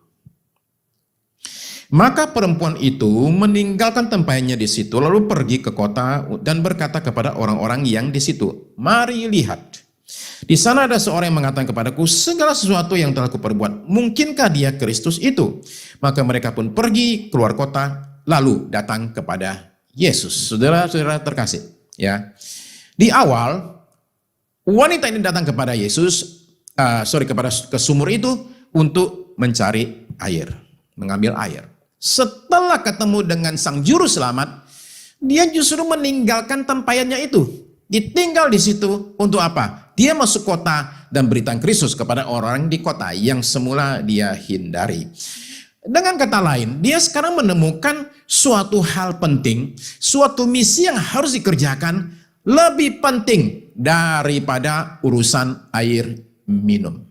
Maka perempuan itu meninggalkan tempayannya di situ, lalu pergi ke kota dan berkata kepada orang-orang yang di situ, "Mari lihat. Di sana ada seorang yang mengatakan kepadaku, segala sesuatu yang telah kuperbuat, mungkinkah dia Kristus itu?" Maka mereka pun pergi keluar kota, lalu datang kepada Yesus. Saudara-saudara terkasih, ya. Di awal, wanita ini datang kepada Yesus, ke sumur itu untuk mencari air, mengambil air. Setelah ketemu dengan Sang Juru Selamat, dia justru meninggalkan tempayannya itu. Ditinggal di situ untuk apa? Dia masuk kota dan beritakan Kristus kepada orang di kota yang semula dia hindari. Dengan kata lain, dia sekarang menemukan suatu hal penting, suatu misi yang harus dikerjakan lebih penting daripada urusan air minum.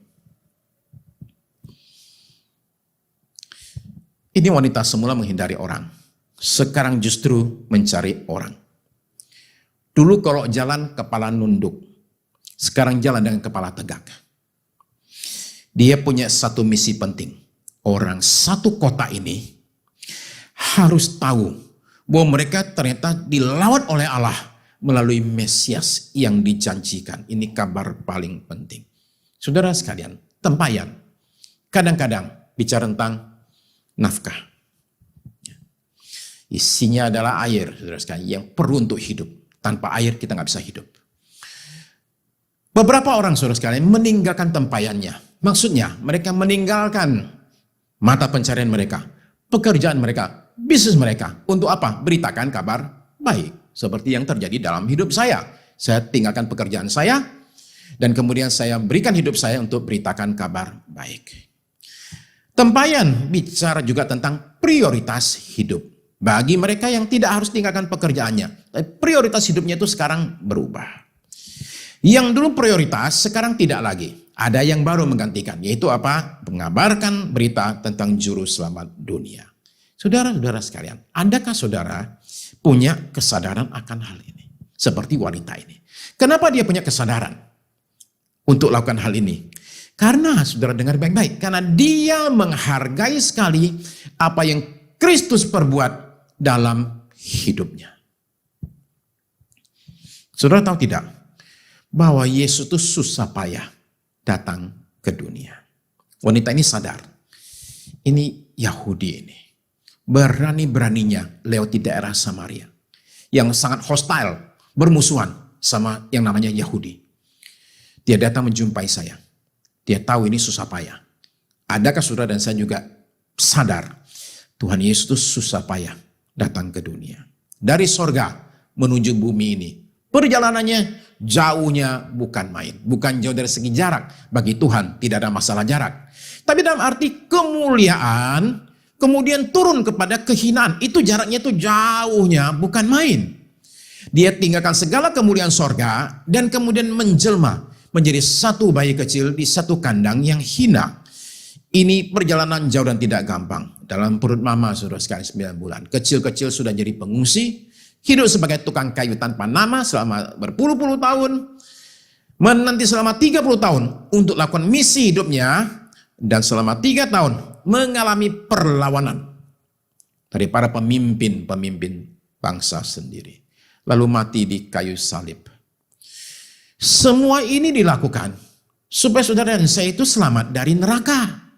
Ini wanita semula menghindari orang, sekarang justru mencari orang. Dulu kalau jalan kepala nunduk, sekarang jalan dengan kepala tegak. Dia punya satu misi penting. Orang satu kota ini harus tahu bahwa mereka ternyata dilawat oleh Allah melalui Mesias yang dijanjikan. Ini kabar paling penting. Saudara sekalian, tempayan kadang-kadang bicara tentang nafkah. Isinya adalah air, saudara sekalian, yang perlu untuk hidup. Tanpa air kita nggak bisa hidup. Beberapa orang saudara sekalian meninggalkan tempayannya. Maksudnya mereka meninggalkan mata pencarian mereka, pekerjaan mereka, bisnis mereka. Untuk apa? Beritakan kabar baik. Seperti yang terjadi dalam hidup saya. Saya tinggalkan pekerjaan saya dan kemudian saya berikan hidup saya untuk beritakan kabar baik. Tempayan bicara juga tentang prioritas hidup. Bagi mereka yang tidak harus tinggalkan pekerjaannya, prioritas hidupnya itu sekarang berubah. Yang dulu prioritas, sekarang tidak lagi. Ada yang baru menggantikan, yaitu apa? Mengabarkan berita tentang juru selamat dunia. Saudara-saudara sekalian, adakah saudara punya kesadaran akan hal ini? Seperti wanita ini. Kenapa dia punya kesadaran untuk lakukan hal ini? Karena, saudara dengar baik-baik, karena dia menghargai sekali apa yang Kristus perbuat dalam hidupnya. Saudara tahu tidak bahwa Yesus itu susah payah datang ke dunia. Wanita ini sadar, ini Yahudi ini berani-beraninya lewat di daerah Samaria yang sangat hostile, bermusuhan sama yang namanya Yahudi. Dia datang menjumpai saya. Dia tahu ini susah payah. Adakah saudara dan saya juga sadar Tuhan Yesus itu susah payah datang ke dunia. Dari sorga menuju bumi ini. Perjalanannya jauhnya bukan main. Bukan jauh dari segi jarak. Bagi Tuhan tidak ada masalah jarak. Tapi dalam arti kemuliaan, kemudian turun kepada kehinaan. Itu jaraknya itu jauhnya bukan main. Dia tinggalkan segala kemuliaan sorga dan kemudian menjelma menjadi satu bayi kecil di satu kandang yang hina. Ini perjalanan jauh dan tidak gampang. Dalam perut mama saudara sekalian 9 bulan. Kecil-kecil sudah jadi pengungsi. hidup sebagai tukang kayu tanpa nama selama berpuluh-puluh tahun, menanti selama 30 tahun untuk lakukan misi hidupnya, dan selama 3 tahun mengalami perlawanan dari para pemimpin bangsa sendiri. Lalu mati di kayu salib. Semua ini dilakukan supaya saudara dan saya itu selamat dari neraka.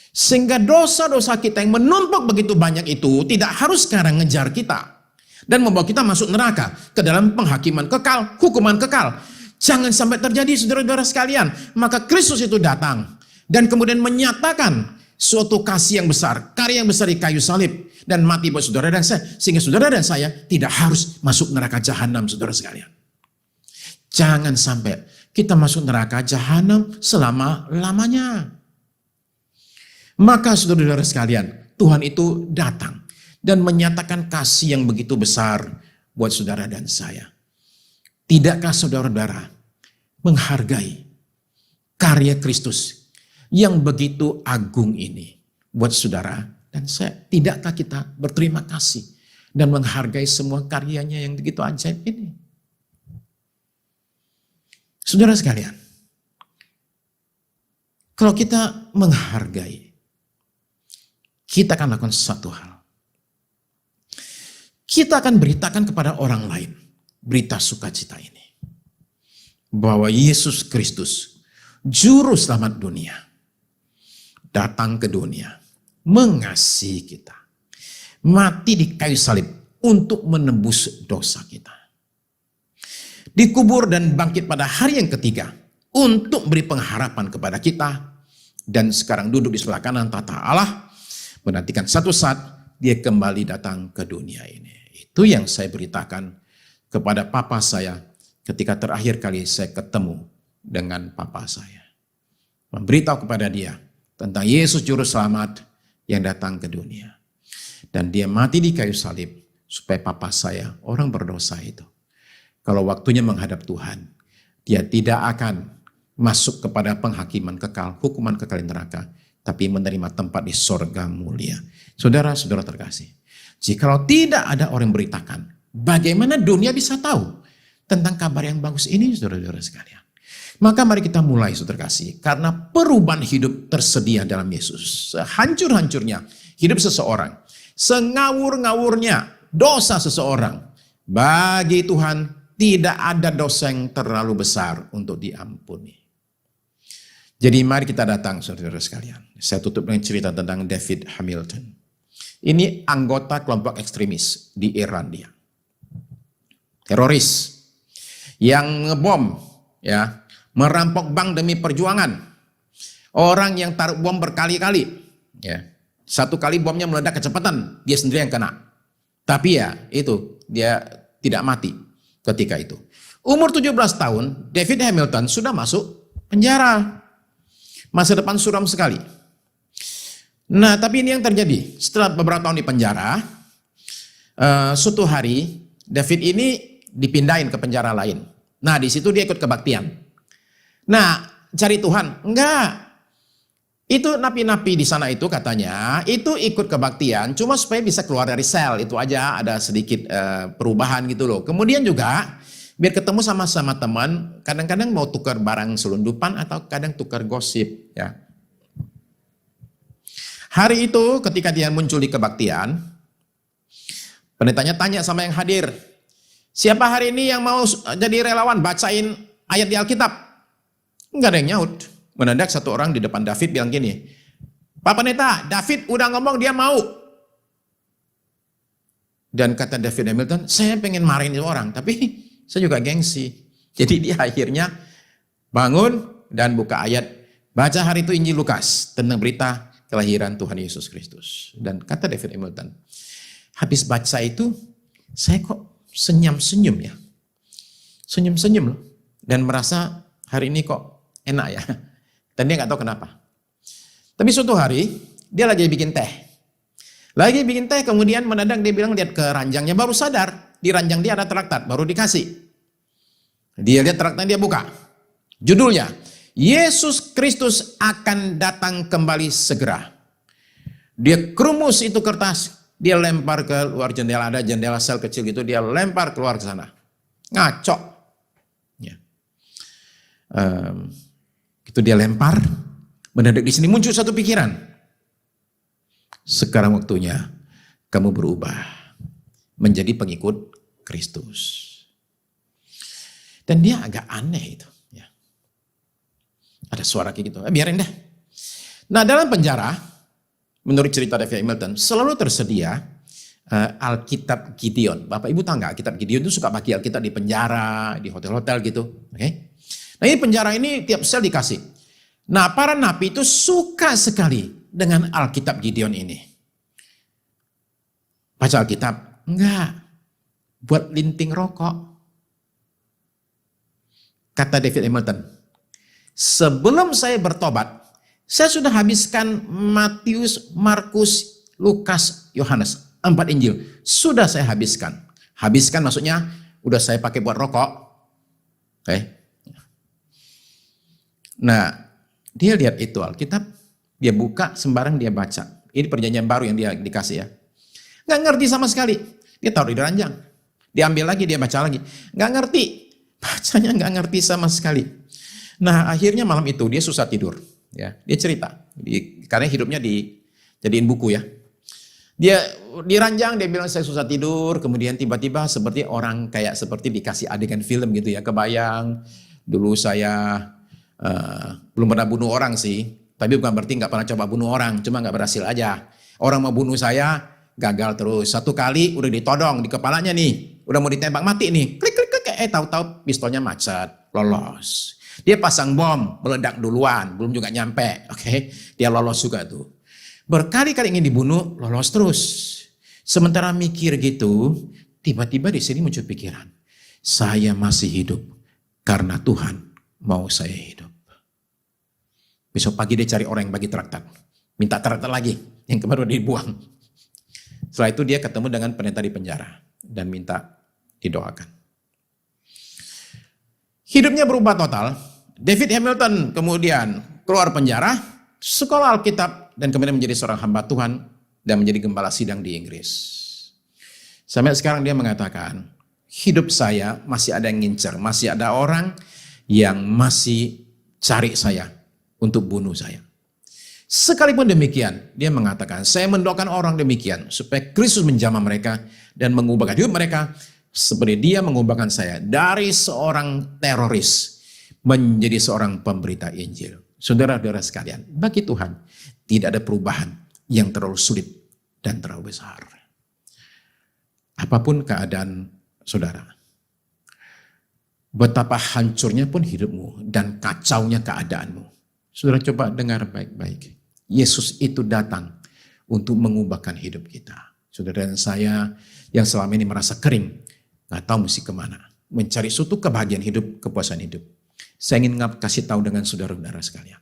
Sehingga dosa-dosa kita yang menumpuk begitu banyak itu tidak harus sekarang ngejar kita dan membawa kita masuk neraka ke dalam penghakiman kekal, hukuman kekal. Jangan sampai terjadi, saudara-saudara sekalian. Maka Kristus itu datang dan kemudian menyatakan suatu kasih yang besar, karya yang besar di kayu salib dan mati buat saudara dan saya, sehingga saudara dan saya tidak harus masuk neraka jahanam, saudara sekalian. Jangan sampai kita masuk neraka jahanam selama-lamanya. Maka saudara-saudara sekalian, Tuhan itu datang dan menyatakan kasih yang begitu besar buat saudara dan saya. Tidakkah saudara-saudara menghargai karya Kristus yang begitu agung ini buat saudara dan saya? Tidakkah kita berterima kasih dan menghargai semua karyanya yang begitu ajaib ini? Saudara sekalian, kalau kita menghargai, kita akan lakukan satu hal. Kita akan beritakan kepada orang lain berita sukacita ini. Bahwa Yesus Kristus, Juru Selamat dunia, datang ke dunia, mengasihi kita. Mati di kayu salib untuk menebus dosa kita. Dikubur dan bangkit pada hari yang ketiga untuk beri pengharapan kepada kita. Dan sekarang duduk di sebelah kanan tahta Allah, menantikan satu saat dia kembali datang ke dunia ini. Itu yang saya beritakan kepada papa saya ketika terakhir kali saya ketemu dengan papa saya. Memberitahu kepada dia tentang Yesus Juru Selamat yang datang ke dunia. Dan dia mati di kayu salib supaya papa saya, orang berdosa itu, kalau waktunya menghadap Tuhan, dia tidak akan masuk kepada penghakiman kekal, hukuman kekal di neraka, tapi menerima tempat di sorga mulia. Saudara-saudara terkasih, jikalau tidak ada orang yang beritakan, bagaimana dunia bisa tahu tentang kabar yang bagus ini, saudara-saudara sekalian? Maka mari kita mulai, saudara kasih, karena perubahan hidup tersedia dalam Yesus. Sehancur-hancurnya hidup seseorang, sengawur-ngawurnya dosa seseorang, bagi Tuhan tidak ada dosa yang terlalu besar untuk diampuni. Jadi mari kita datang, saudara sekalian. Saya tutup dengan cerita tentang David Hamilton. Ini anggota kelompok ekstremis di Irlandia. Teroris yang ngebom, ya, merampok bank demi perjuangan. Orang yang taruh bom berkali-kali, ya. Satu kali bomnya meledak kecepatan, dia sendiri yang kena. Tapi ya, itu dia tidak mati ketika itu. Umur 17 tahun, David Hamilton sudah masuk penjara. Masa depan suram sekali. Nah, tapi ini yang terjadi. Setelah beberapa tahun di penjara, suatu hari David ini dipindahin ke penjara lain. Nah, di situ dia ikut kebaktian. Nah, cari Tuhan? Enggak. Itu napi-napi di sana itu katanya, itu ikut kebaktian cuma supaya bisa keluar dari sel. Itu aja, ada sedikit perubahan gitu loh. Kemudian juga biar ketemu sama-sama teman, kadang-kadang mau tukar barang selundupan atau kadang tukar gosip, ya. Hari itu ketika dia muncul di kebaktian, pendetanya tanya sama yang hadir, siapa hari ini yang mau jadi relawan bacain ayat di Alkitab? Enggak ada yang nyaut. Mendadak satu orang di depan David bilang gini, Pak Pendeta, David udah ngomong dia mau. Dan kata David Hamilton, saya pengen marahin itu orang, tapi saya juga gengsi. Jadi dia akhirnya bangun dan buka ayat. Baca hari itu Injil Lukas tentang berita kelahiran Tuhan Yesus Kristus. Dan kata David Hamilton, habis baca itu saya kok senyum-senyum ya. Senyum-senyum loh. Dan merasa hari ini kok enak ya. Dan dia gak tahu kenapa. Tapi suatu hari dia lagi bikin teh. Lagi bikin teh kemudian mendadak dia bilang lihat ke ranjangnya, baru sadar. Di ranjang dia ada traktat, baru dikasih. Dia lihat traktatnya, dia buka. Judulnya, Yesus Kristus akan datang kembali segera. Dia kerumus itu kertas, dia lempar ke luar jendela, ada jendela sel kecil gitu, dia lempar keluar ke sana. Ngaco. Ya. Itu dia lempar, mendadak di sini muncul satu pikiran. Sekarang waktunya kamu berubah menjadi pengikut Kristus. Dan dia agak aneh itu. Ya. Ada suara kayak gitu, biarin dah. Nah, dalam penjara, menurut cerita David Hamilton, selalu tersedia Alkitab Gideon. Bapak Ibu tahu nggak, Alkitab Gideon itu suka pakai Alkitab di penjara, di hotel-hotel gitu. Oke? Nah, ini penjara ini tiap sel dikasih. Nah, para napi itu suka sekali dengan Alkitab Gideon ini. Baca Alkitab? Enggak. Buat linting rokok. Kata David Hamilton, sebelum saya bertobat, saya sudah habiskan Matius, Markus, Lukas, Yohanes. 4 Injil. Sudah saya habiskan. Habiskan maksudnya udah saya pakai buat rokok. Oke. Nah, dia lihat itu Alkitab. Dia buka sembarang dia baca. Ini perjanjian baru yang dia dikasih ya. Nggak ngerti sama sekali. Dia taruh di ranjang. Diambil lagi, dia baca lagi. Nggak ngerti. Bacanya nggak ngerti sama sekali. Nah, akhirnya malam itu dia susah tidur. Ya, dia cerita, karena hidupnya dijadiin buku ya. Dia diranjang, dia bilang saya susah tidur, kemudian tiba-tiba seperti orang kayak seperti dikasih adegan film gitu ya. Kebayang, dulu saya belum pernah bunuh orang sih, tapi bukan berarti nggak pernah coba bunuh orang, cuma nggak berhasil aja. Orang mau bunuh saya, gagal terus. Satu kali udah ditodong di kepalanya nih, udah mau ditembak mati nih, klik klik klik, tahu-tahu pistolnya macet, lolos. Dia pasang bom, meledak duluan, belum juga nyampe. Oke, dia lolos juga tuh. Berkali-kali ingin dibunuh, lolos terus. Sementara mikir gitu, tiba-tiba di sini muncul pikiran, saya masih hidup karena Tuhan mau saya hidup. Besok pagi dia cari orang yang bagi traktat, minta traktat lagi, yang kemarin dibuang. Setelah itu dia ketemu dengan pendeta di penjara dan minta didoakan. Hidupnya berubah total. David Hamilton kemudian keluar penjara, sekolah Alkitab, dan kemudian menjadi seorang hamba Tuhan dan menjadi gembala sidang di Inggris. Sampai sekarang dia mengatakan, hidup saya masih ada yang ngincer, masih ada orang yang masih cari saya untuk bunuh saya. Sekalipun demikian, dia mengatakan, saya mendoakan orang demikian supaya Kristus menjamah mereka dan mengubahkan hidup mereka seperti dia mengubahkan saya dari seorang teroris menjadi seorang pemberita Injil. Saudara-saudara sekalian, bagi Tuhan tidak ada perubahan yang terlalu sulit dan terlalu besar. Apapun keadaan saudara, betapa hancurnya pun hidupmu dan kacaunya keadaanmu. Saudara coba dengar baik-baik. Yesus itu datang untuk mengubahkan hidup kita. Saudara dan saya yang selama ini merasa kering, nggak tahu mesti kemana. Mencari suatu kebahagiaan hidup, kepuasan hidup. Saya ingin kasih tahu dengan saudara-saudara sekalian.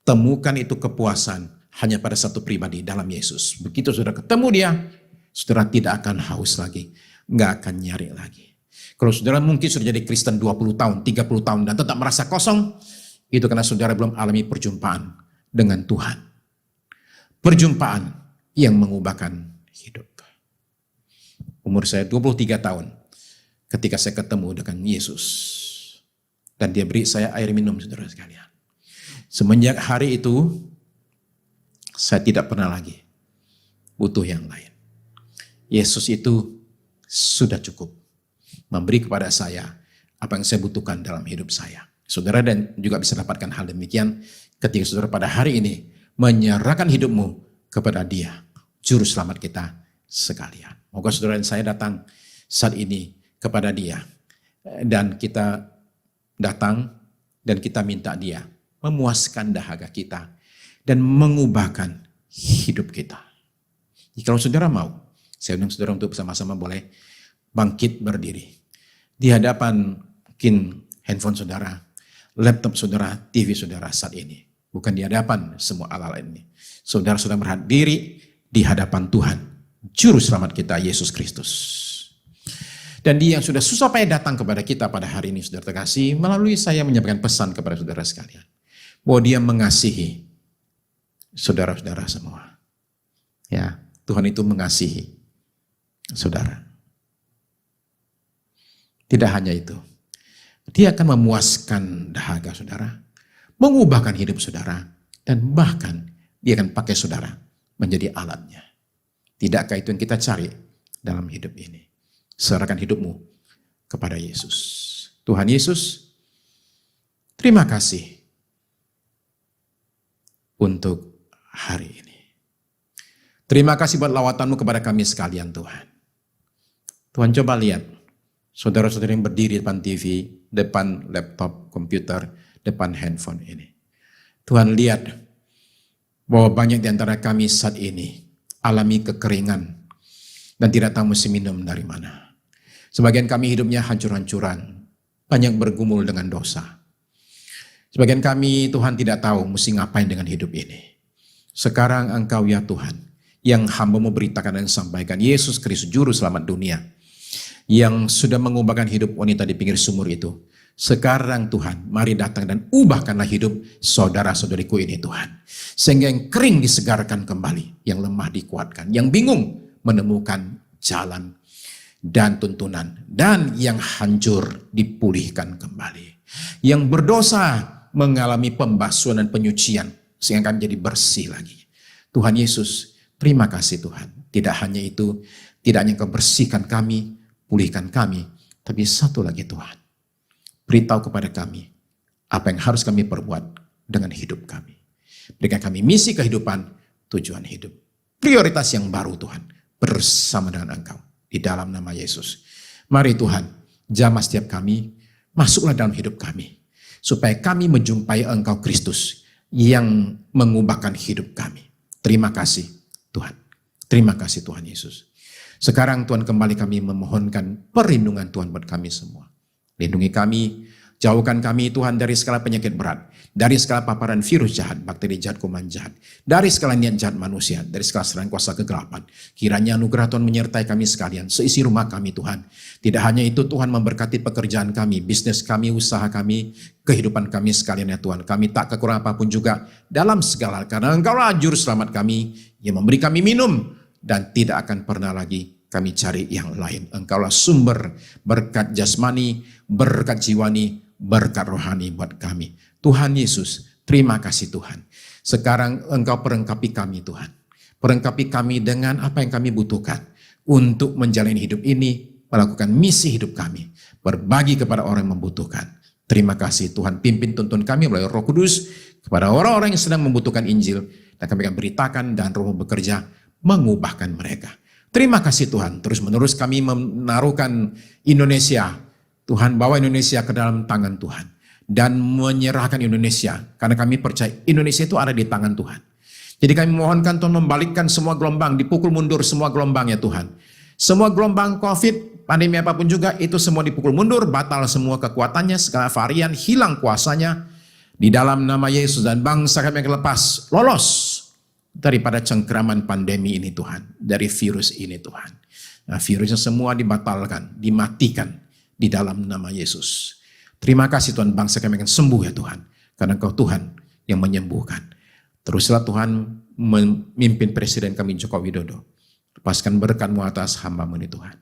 Temukan itu kepuasan hanya pada satu pribadi dalam Yesus. Begitu saudara ketemu dia, saudara tidak akan haus lagi. Nggak akan nyari lagi. Kalau saudara mungkin sudah jadi Kristen 20 tahun, 30 tahun dan tetap merasa kosong, itu karena saudara belum alami perjumpaan dengan Tuhan. Perjumpaan yang mengubahkan hidup. Umur saya 23 tahun ketika saya ketemu dengan Yesus. Dan dia beri saya air minum, saudara sekalian. Semenjak hari itu, saya tidak pernah lagi butuh yang lain. Yesus itu sudah cukup memberi kepada saya apa yang saya butuhkan dalam hidup saya. Saudara dan juga bisa dapatkan hal demikian ketika saudara pada hari ini menyerahkan hidupmu kepada Dia, Juru Selamat kita sekalian. Moga saudara dan saya datang saat ini kepada Dia dan kita datang dan kita minta Dia memuaskan dahaga kita dan mengubahkan hidup kita. Kalau saudara mau, saya undang saudara untuk bersama-sama boleh bangkit berdiri. Di hadapan mungkin handphone saudara, laptop saudara, TV saudara saat ini. Bukan di hadapan semua alat ini. Saudara sudah berdiri di hadapan Tuhan, Juru Selamat kita, Yesus Kristus. Dan Dia yang sudah susah payah datang kepada kita pada hari ini, saudara terkasih, melalui saya menyampaikan pesan kepada saudara sekalian. Bahwa Dia mengasihi saudara-saudara semua. Ya, Tuhan itu mengasihi saudara. Tidak hanya itu, Dia akan memuaskan dahaga saudara, mengubahkan hidup saudara, dan bahkan Dia akan pakai saudara menjadi alatnya. Tidakkah itu yang kita cari dalam hidup ini? Serahkan hidupmu kepada Yesus. Tuhan Yesus, terima kasih untuk hari ini. Terima kasih buat lawatanmu kepada kami sekalian Tuhan. Tuhan coba lihat, saudara-saudara yang berdiri depan TV, depan laptop, komputer, depan handphone ini. Tuhan lihat bahwa banyak di antara kami saat ini alami kekeringan dan tidak tahu mesti minum dari mana. Sebagian kami hidupnya hancur-hancuran, banyak bergumul dengan dosa. Sebagian kami Tuhan tidak tahu mesti ngapain dengan hidup ini. Sekarang Engkau ya Tuhan, yang hamba-Mu beritakan dan sampaikan, Yesus Kristus Juru Selamat dunia, yang sudah mengubahkan hidup wanita di pinggir sumur itu. Sekarang Tuhan, mari datang dan ubahkanlah hidup saudara-saudariku ini Tuhan. Sehingga yang kering disegarkan kembali, yang lemah dikuatkan, yang bingung menemukan jalan dan tuntunan, dan yang hancur dipulihkan kembali. Yang berdosa mengalami pembasuhan dan penyucian, sehingga akan jadi bersih lagi. Tuhan Yesus, terima kasih Tuhan. Tidak hanya itu, tidak hanya Engkau bersihkan kami, pulihkan kami, tapi satu lagi Tuhan, beritahu kepada kami apa yang harus kami perbuat dengan hidup kami. Berikan kami misi kehidupan, tujuan hidup. Prioritas yang baru Tuhan, bersama dengan Engkau. Di dalam nama Yesus. Mari Tuhan, jamah setiap kami, masuklah dalam hidup kami. Supaya kami menjumpai Engkau Kristus yang mengubahkan hidup kami. Terima kasih Tuhan. Terima kasih Tuhan Yesus. Sekarang Tuhan kembali kami memohonkan perlindungan Tuhan buat kami semua. Lindungi kami, jauhkan kami Tuhan dari segala penyakit berat, dari segala paparan virus jahat, bakteri jahat, kuman jahat, dari segala niat jahat manusia, dari segala serangan kuasa kegelapan. Kiranya anugerah Tuhan menyertai kami sekalian, seisi rumah kami Tuhan. Tidak hanya itu Tuhan memberkati pekerjaan kami, bisnis kami, usaha kami, kehidupan kami sekalian ya Tuhan. Kami tak kekurangan apapun juga dalam segala, karena Engkaulah juru selamat kami yang memberi kami minum dan tidak akan pernah lagi kami cari yang lain. Engkaulah sumber berkat jasmani, berkat jiwani, berkat rohani buat kami. Tuhan Yesus, terima kasih Tuhan. Sekarang Engkau perlengkapi kami Tuhan. Perlengkapi kami dengan apa yang kami butuhkan untuk menjalani hidup ini, melakukan misi hidup kami, berbagi kepada orang yang membutuhkan. Terima kasih Tuhan, pimpin tuntun kami melalui Roh Kudus kepada orang-orang yang sedang membutuhkan Injil, dan kami akan beritakan dan Roh bekerja mengubahkan mereka. Terima kasih Tuhan, terus menerus kami menaruhkan Indonesia, Tuhan bawa Indonesia ke dalam tangan Tuhan, dan menyerahkan Indonesia, karena kami percaya Indonesia itu ada di tangan Tuhan. Jadi kami mohonkan Tuhan membalikkan semua gelombang, dipukul mundur semua gelombang ya Tuhan. Semua gelombang COVID, pandemi apapun juga, itu semua dipukul mundur, batal semua kekuatannya, segala varian, hilang kuasanya, di dalam nama Yesus, dan bangsa kami akan lepas, lolos daripada cengkraman pandemi ini Tuhan, dari virus ini Tuhan. Nah, virusnya semua dibatalkan, dimatikan di dalam nama Yesus. Terima kasih Tuhan, bangsa kami akan sembuh ya Tuhan, karena Engkau Tuhan yang menyembuhkan. Teruslah Tuhan memimpin Presiden kami Joko Widodo. Lepaskan berkat-Mu atas hamba-Mu ini Tuhan.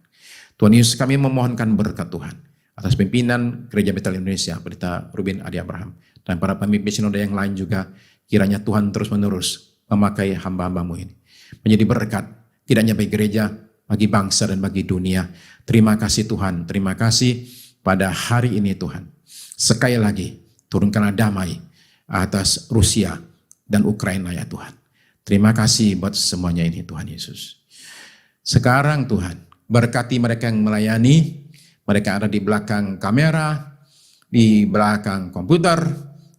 Tuhan Yesus, kami memohonkan berkat Tuhan atas pimpinan Gereja Betel Indonesia, Pendeta Ruben Adi Abraham, dan para pemimpin sinode yang lain juga. Kiranya Tuhan terus-menerus memakai hamba-hamba-Mu ini menjadi berkat, tidak hanya bagi gereja, bagi bangsa dan bagi dunia. Terima kasih Tuhan, terima kasih pada hari ini Tuhan. Sekali lagi, turunkanlah damai atas Rusia dan Ukraina ya Tuhan. Terima kasih buat semuanya ini Tuhan Yesus. Sekarang Tuhan, berkati mereka yang melayani, mereka ada di belakang kamera, di belakang komputer,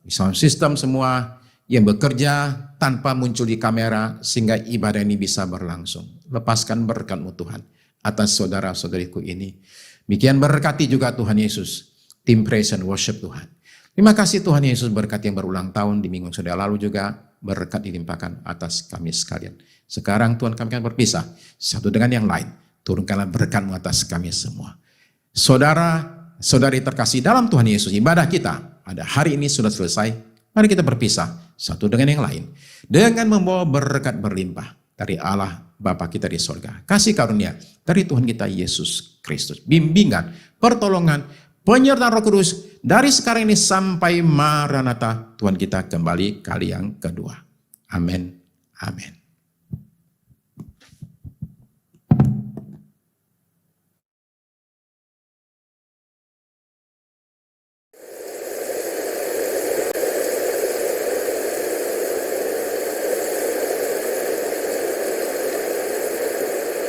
di sound system semua, yang bekerja tanpa muncul di kamera sehingga ibadah ini bisa berlangsung. Lepaskan berkat-Mu Tuhan atas saudara-saudariku ini. Demikian berkati juga Tuhan Yesus, tim praise and worship Tuhan. Terima kasih Tuhan Yesus, berkat yang berulang tahun di minggu sudah lalu juga berkat dilimpahkan atas kami sekalian. Sekarang Tuhan kami akan berpisah satu dengan yang lain. Turunkanlah berkat-Mu atas kami semua. Saudara-saudari terkasih dalam Tuhan Yesus, ibadah kita pada hari ini sudah selesai. Mari kita berpisah satu dengan yang lain dengan membawa berkat berlimpah dari Allah Bapa kita di sorga, kasih karunia dari Tuhan kita Yesus Kristus, bimbingan, pertolongan, penyertaan Roh Kudus dari sekarang ini sampai Maranatha Tuhan kita kembali kali yang kedua. Amin. Amin.